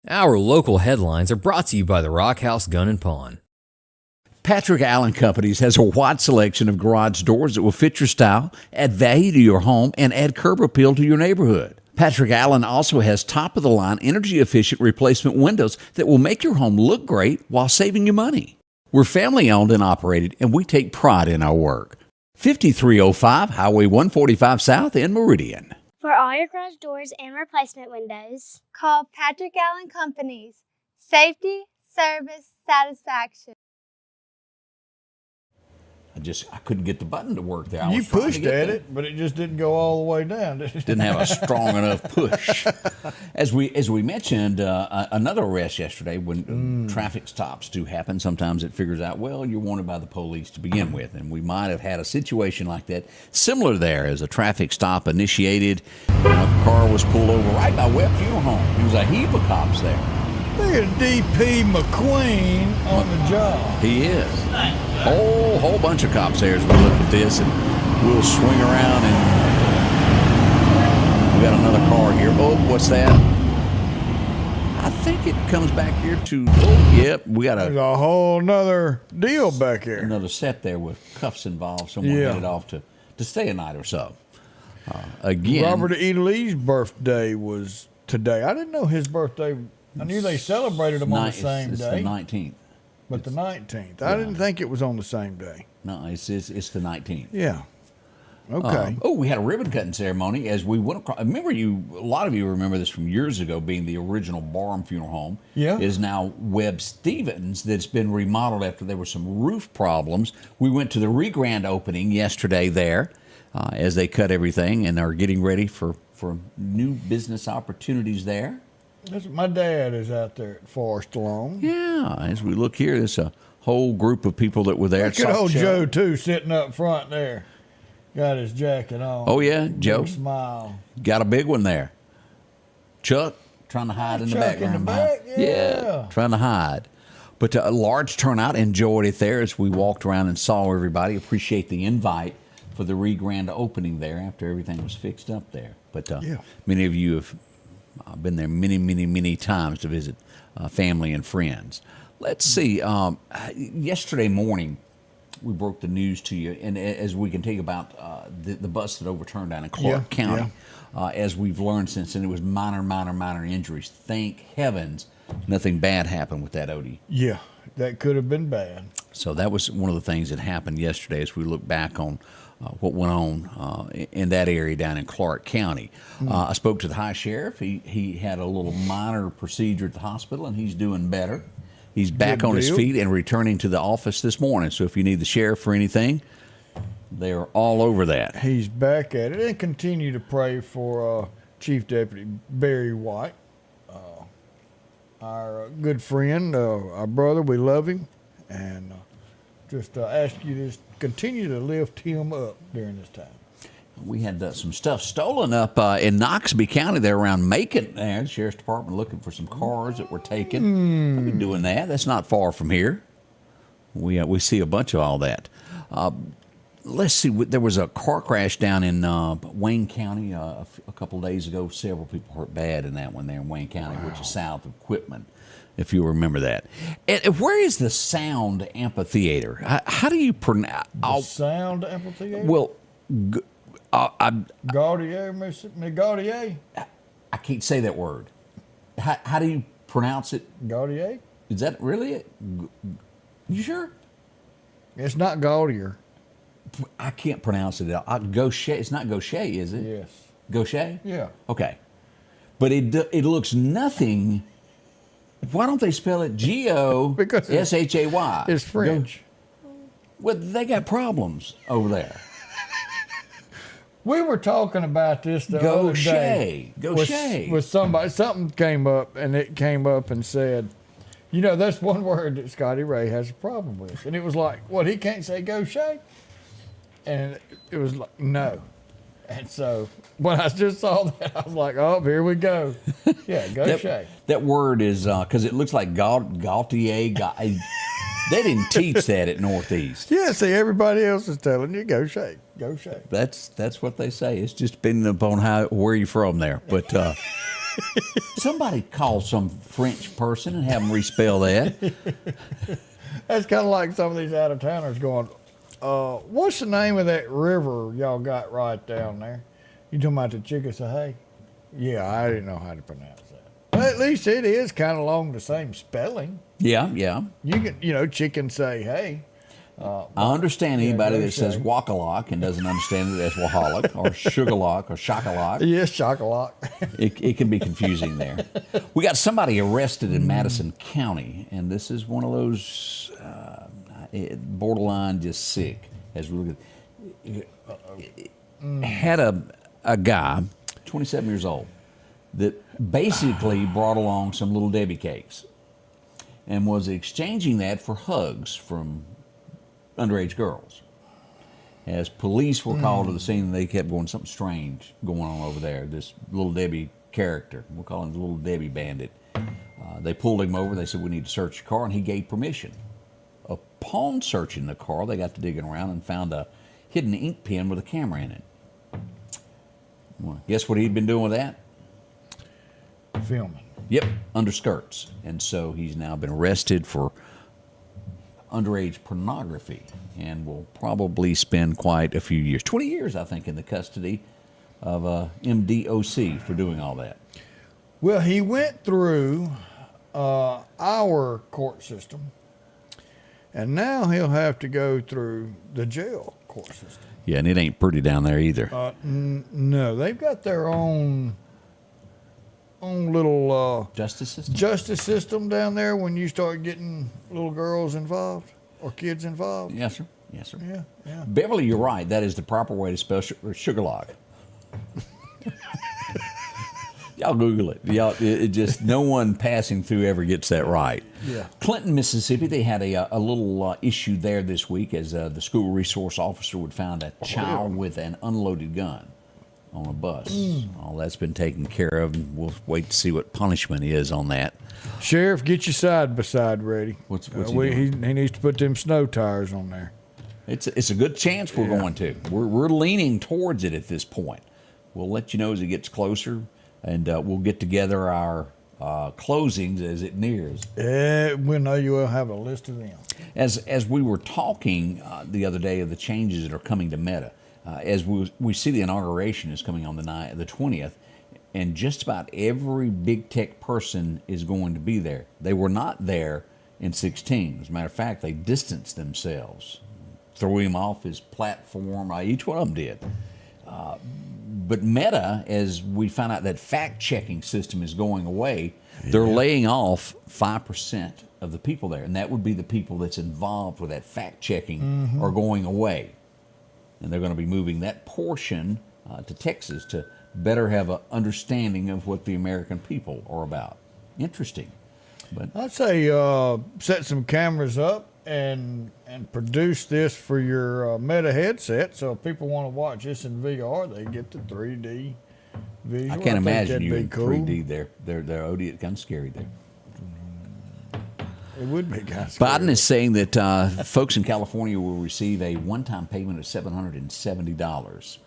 Our local headlines are brought to you by the Rock House Gun and Pawn. Patrick Allen Companies has a wide selection of garage doors that will fit your style, add value to your home, and add curb appeal to your neighborhood. Patrick Allen also has top-of-the-line, energy-efficient replacement windows that will make your home look great while saving you money. We're family-owned and operated, and we take pride in our work. 5305 Highway 145 South in Meridian. For all your garage doors and replacement windows, call Patrick Allen Companies. Safety, service, satisfaction. I couldn't get the button to work there. You pushed at it, but it just didn't go all the way down. Didn't have a strong enough push. As we mentioned, another arrest yesterday. When traffic stops do happen, sometimes it figures out, well, you're wanted by the police to begin with, and we might have had a situation like that. Similar there, as a traffic stop initiated, the car was pulled over right by Webb Funeral Home. There was a heap of cops there. Look at DP McQueen on the job. He is. Whole bunch of cops there as we look at this, and we'll swing around, and we got another car here. Oh, what's that? I think it comes back here to, we got There's a whole nother deal back here. Another set there with cuffs involved. Someone headed off to stay a night or so. Again. Robert E. Lee's birthday was today. I didn't know his birthday. I knew they celebrated him on the same day. It's the 19th. But the 19th. I didn't think it was on the same day. No, it's the 19th. Yeah. Okay. We had a ribbon cutting ceremony as we went across. A lot of you remember this from years ago, being the original Barham Funeral Home. Yeah. Is now Webb Stevens, that's been remodeled after there were some roof problems. We went to the re-grand opening yesterday there as they cut everything and are getting ready for new business opportunities there. My dad is out there at Forest Lawn. Yeah, as we look here, there's a whole group of people that were there. Look at old Joe, too, sitting up front there. Got his jacket on. Oh, yeah, Joe. Big smile. Got a big one there. Chuck, trying to hide in the background. In the back? Yeah. Trying to hide. But a large turnout, enjoyed it there as we walked around and saw everybody. Appreciate the invite for the re-grand opening there after everything was fixed up there. But many of you have I've been there many, many, many times to visit family and friends. Let's see. Yesterday morning, we broke the news to you, and as we can tell you about the bus that overturned down in Clark County. As we've learned since then, it was minor injuries. Thank heavens nothing bad happened with that, Odie. Yeah, that could have been bad. So that was one of the things that happened yesterday as we look back on what went on in that area down in Clark County. I spoke to the high sheriff. He had a little minor procedure at the hospital, and he's doing better. He's back on his feet and returning to the office this morning. So if you need the sheriff for anything, they're all over that. He's back at it. And continue to pray for Chief Deputy Barry White, our good friend, our brother. We love him. And just ask you to continue to lift him up during this time. We had some stuff stolen up in Noxubee County there around Macon. The Sheriff's Department looking for some cars that were taken. I've been doing that. That's not far from here. We see a bunch of all that. Let's see. There was a car crash down in Wayne County a couple of days ago. Several people hurt bad in that one there in Wayne County, which is south of Quitman, if you remember that. And where is the Sound Amphitheater? How do you pronounce the Sound Amphitheater? Well, Gaudier, Mississippi, Gaudier. I can't say that word. How do you pronounce it? Gaudier. Is that really it? You sure? It's not Gaudier. I can't pronounce it. Gaucher. It's not Gaucher, is it? Yes. Gaucher? Yeah. Okay. But it looks nothing. Why don't they spell it Goshay? It's French. Well, they got problems over there. We were talking about this the other day. Gaucher. With somebody. Something came up, and it came up and said, you know, that's one word that Scotty Ray has a problem with. And it was like, what, he can't say Gaucher? And it was like, no. And so when I just saw that, I was like, oh, here we go. Yeah, Gaucher. That word is, because it looks like Gaultier. They didn't teach that at Northeast. Yeah, see, everybody else is telling you, Gaucher. Gaucher. That's what they say. It's just depending upon where you're from there. But somebody call some French person and have them respell that. That's kind of like some of these out-of-towners going, what's the name of that river y'all got right down there? You talking about the Chickasaw? Yeah, I didn't know how to pronounce that. But at least it is kind of along the same spelling. Yeah. You can, chicken say, hey. I understand anybody that says Wakalak and doesn't understand it as Wahalik or Sugarlock or Shakalak. Yes, Shakalak. It can be confusing there. We got somebody arrested in Madison County, and this is one of those borderline just sick. As we look at, had a guy, 27 years old, that basically brought along some Little Debbie cakes and was exchanging that for hugs from underage girls. As police were called to the scene, they kept going, something strange going on over there. This Little Debbie character, we'll call him the Little Debbie bandit. They pulled him over. They said, we need to search your car, and he gave permission. Upon searching the car, they got to digging around and found a hidden ink pen with a camera in it. Well, guess what he'd been doing with that? Filming. Yep, underskirts. And so he's now been arrested for underage pornography and will probably spend quite a few years, 20 years, I think, in the custody of MDOC for doing all that. Well, he went through our court system, and now he'll have to go through the jail court system. Yeah, and it ain't pretty down there either. No, they've got their own little justice system down there when you start getting little girls involved or kids involved. Yes, sir. Yeah. Beverly, you're right. That is the proper way to spell Sugarlock. Y'all Google it. It just no one passing through ever gets that right. Yeah. Clinton, Mississippi, they had a little issue there this week as the school resource officer would found a child with an unloaded gun on a bus. All that's been taken care of, and we'll wait to see what punishment is on that. Sheriff, get your side by side ready. What's he doing? He needs to put them snow tires on there. It's a good chance we're going to. We're leaning towards it at this point. We'll let you know as it gets closer. And we'll get together our closings as it nears. We know you will have a list of them. As we were talking the other day of the changes that are coming to Meta, as we see the inauguration is coming on the 20th, and just about every big tech person is going to be there. They were not there in 16. As a matter of fact, they distanced themselves, threw him off his platform. Each one of them did. But Meta, as we found out that fact-checking system is going away, they're laying off 5% of the people there. And that would be the people that's involved with that fact-checking are going away. And they're going to be moving that portion to Texas to better have an understanding of what the American people are about. Interesting. But I'd say set some cameras up and produce this for your Meta headset, so if people want to watch this in VR, they get the 3D visual. I can't imagine you in 3D there. They're odious, kind of scary there. It would be kind of scary. Biden is saying that folks in California will receive a one-time payment of $770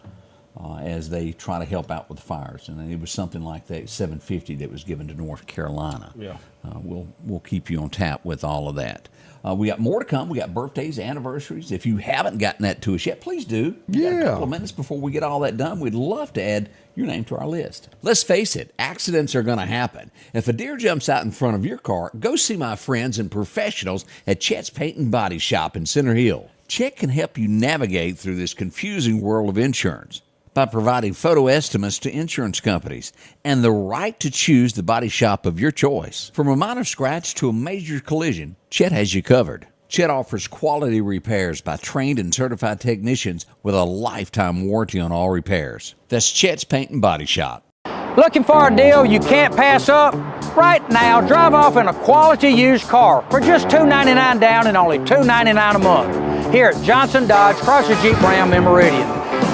as they try to help out with the fires, and it was something like that $750 that was given to North Carolina. Yeah, we'll keep you on tap with all of that. We got more to come. We got birthdays, anniversaries. If you haven't gotten that to us yet, please do. We got a couple of minutes before we get all that done. We'd love to add your name to our list. Let's face it, accidents are going to happen. If a deer jumps out in front of your car, go see my friends and professionals at Chet's Paint and Body Shop in Center Hill. Chet can help you navigate through this confusing world of insurance by providing photo estimates to insurance companies and the right to choose the body shop of your choice. From a minor scratch to a major collision, Chet has you covered. Chet offers quality repairs by trained and certified technicians with a lifetime warranty on all repairs. That's Chet's Paint and Body Shop. Looking for a deal you can't pass up? Right now, drive off in a quality used car for just $299 down and only $299 a month here at Johnson Dodge Chrysler Jeep Ram in Meridian.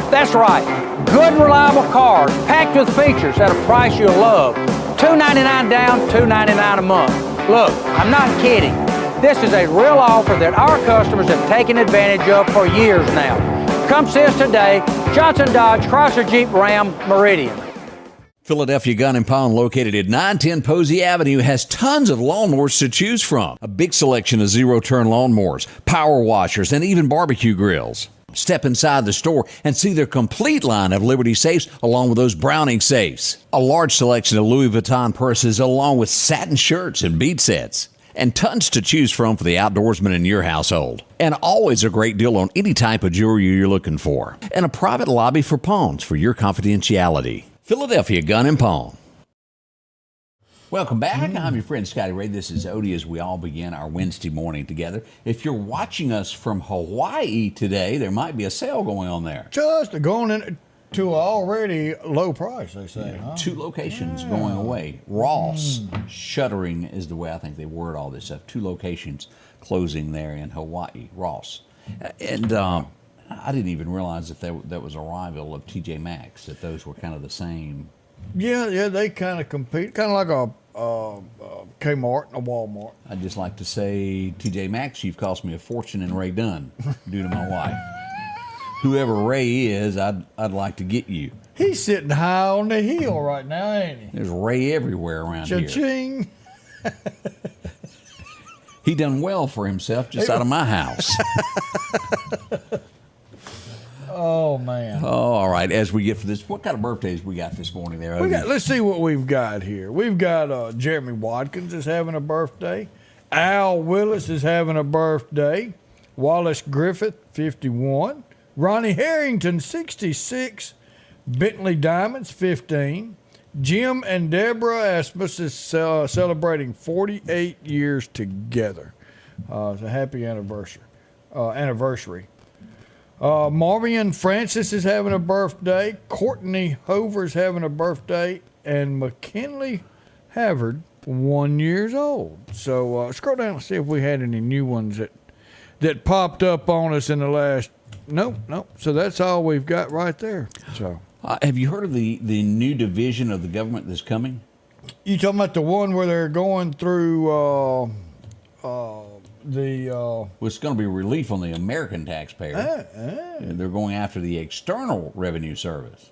That's right, good reliable cars packed with features at a price you'll love. $299 down, $299 a month. Look, I'm not kidding. This is a real offer that our customers have taken advantage of for years now. Come see us today, Johnson Dodge Chrysler Jeep Ram Meridian. Philadelphia Gun and Pawn, located at 910 Posey Avenue, has tons of lawnmowers to choose from. A big selection of zero-turn lawnmowers, power washers, and even barbecue grills. Step inside the store and see their complete line of Liberty safes along with those Browning safes. A large selection of Louis Vuitton purses along with satin shirts and bead sets. And tons to choose from for the outdoorsman in your household. And always a great deal on any type of jewelry you're looking for. And a private lobby for pawns for your confidentiality. Philadelphia Gun and Pawn. Welcome back. I'm your friend Scotty Ray. This is Odie as we all begin our Wednesday morning together. If you're watching us from Hawaii today, there might be a sale going on there. Just going into an already low price, they say. Huh? 2 locations going away. Ross shuttering is the way I think they word all this stuff. 2 locations closing there in Hawaii. Ross. And I didn't even realize that that was a rival of TJ Maxx, that those were kind of the same. Yeah, they kind of compete, kind of like a Kmart and a Walmart. I'd just like to say, TJ Maxx, you've cost me a fortune in Ray Dunn due to my wife. Whoever Ray is, I'd like to get you. He's sitting high on the hill right now, ain't he? There's Ray everywhere around here. Cha-ching. He done well for himself just out of my house. Oh, man. Oh, all right. As we get for this, what kind of birthdays we got this morning there? Let's see what we've got here. We've got Jeremy Watkins is having a birthday. Al Willis is having a birthday. Wallace Griffith, 51. Ronnie Harrington, 66. Bentley Diamonds, 15. Jim and Deborah Asmus is celebrating 48 years together. It's a happy anniversary. Marvian Francis is having a birthday. Courtney Hover's having a birthday. And McKinley Havard, 1 year old. So scroll down and see if we had any new ones that popped up on us in the last. Nope. So that's all we've got right there. So have you heard of the new division of the government that's coming? You talking about the one where they're going through well, it's going to be relief on the American taxpayer. They're going after the External Revenue Service.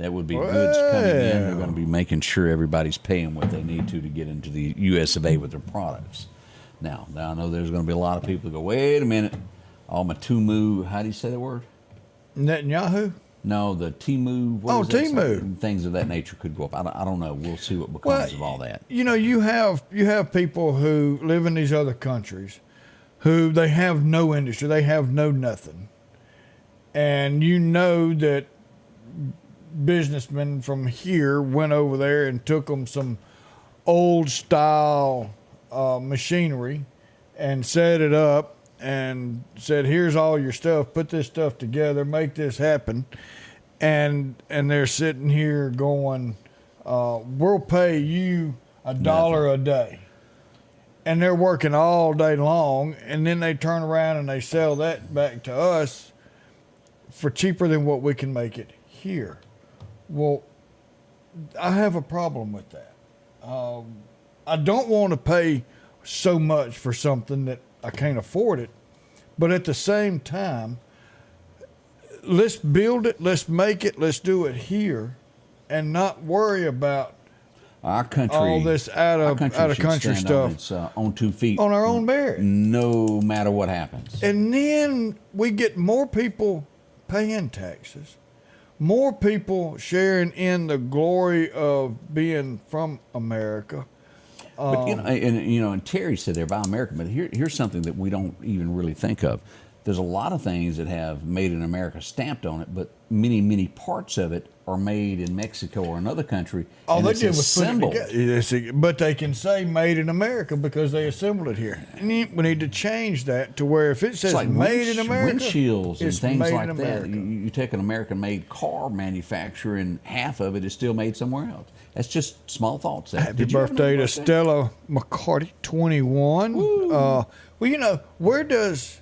That would be goods coming in. They're going to be making sure everybody's paying what they need to get into the U.S. of A. with their products. Now I know there's going to be a lot of people who go, wait a minute, all my Tumu, how do you say that word? Netanyahu? No, the Timu. Timu. Things of that nature could go up. I don't know. We'll see what becomes of all that. You know, you have people who live in these other countries who they have no industry, they have no nothing. And you know that businessmen from here went over there and took them some old style machinery and set it up and said, here's all your stuff, put this stuff together, make this happen. And they're sitting here going, we'll pay you $1 a day. And they're working all day long, and then they turn around and they sell that back to us for cheaper than what we can make it here. Well, I have a problem with that. I don't want to pay so much for something that I can't afford it, but at the same time, let's build it, let's make it, let's do it here, and not worry about our country, all this out of country stuff on its own 2 feet on our own merit, no matter what happens. And then we get more people paying taxes, more people sharing in the glory of being from America. But and Terry said they're Buy American, but here's something that we don't even really think of. There's a lot of things that have Made in America stamped on it, but many parts of it are made in Mexico or another country. All they it's did was assembled. put it together. But they can say Made in America because they assembled it here. And we need to change that to where if it says like Made in America, windshields and it's things made like in that. America. You take an American-made car manufacturer, and half of it is still made somewhere else. That's just small thoughts. Happy birthday to Stella McCarty, 21. Well, where does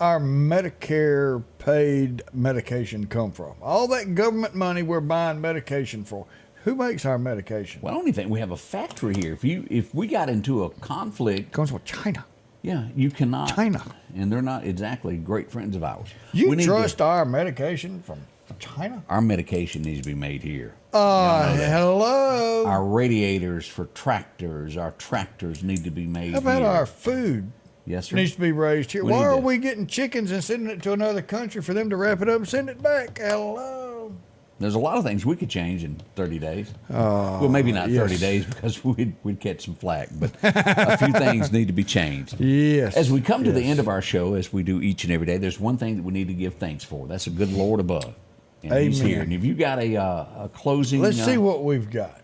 our Medicare paid medication come from? All that government money we're buying medication for. Who makes our medication? Well, I don't even think we have a factory here. If we got into a conflict, it comes with China. Yeah, you cannot. China. And they're not exactly great friends of ours. You trust our medication from China? Our medication needs to be made here. Hello. Our radiators for tractors, our tractors need to be made here. How about our food? Yes, sir. Needs to be raised here. Why are we getting chickens and sending it to another country for them to wrap it up and send it back? Hello. There's a lot of things we could change in 30 days. Well, maybe not 30 days because we'd catch some flack, but a few things need to be changed. Yes. As we come to the end of our show, as we do each and every day, there's one thing that we need to give thanks for. That's a good Lord above. And Amen. He's here. And if you got a closing... Let's see what we've got.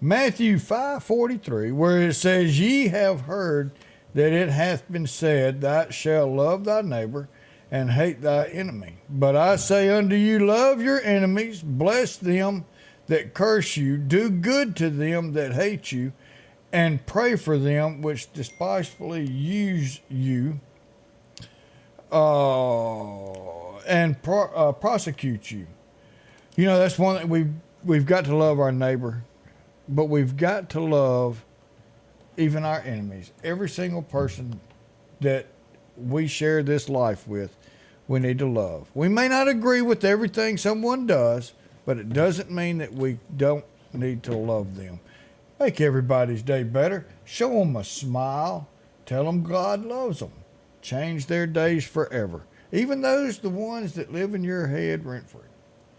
Matthew 5:43, where it says, ye have heard that it hath been said, thou shalt love thy neighbor and hate thy enemy. But I say unto you, love your enemies, bless them that curse you, do good to them that hate you, and pray for them which despitefully use you and prosecute you. You know, that's one that we've got to love our neighbor, but we've got to love even our enemies. Every single person that we share this life with, we need to love. We may not agree with everything someone does, but it doesn't mean that we don't need to love them. Make everybody's day better. Show them a smile. Tell them God loves them. Change their days forever. Even the ones that live in your head rent-free.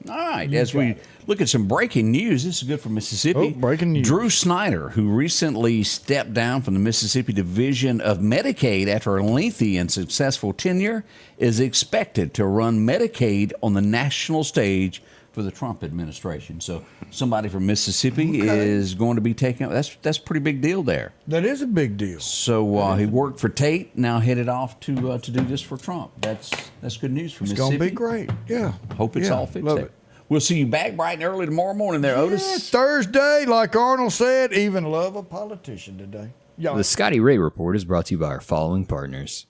All right, as we look at some breaking news, this is good for Mississippi. Breaking news. Drew Snyder, who recently stepped down from the Mississippi Division of Medicaid after a lengthy and successful tenure, is expected to run Medicaid on the national stage for the Trump administration. So somebody from Mississippi is going to be taking... That's a pretty big deal there. That is a big deal. So he worked for Tate, now headed off to do this for Trump. That's good news for Mississippi. It's going to be great. Yeah. Hope it's all fixed love there. it. We'll see you back bright and early tomorrow morning there, Otis. Yeah, Thursday, like Arnold said, even love a politician today. The Scotty Ray Report is brought to you by our following partners.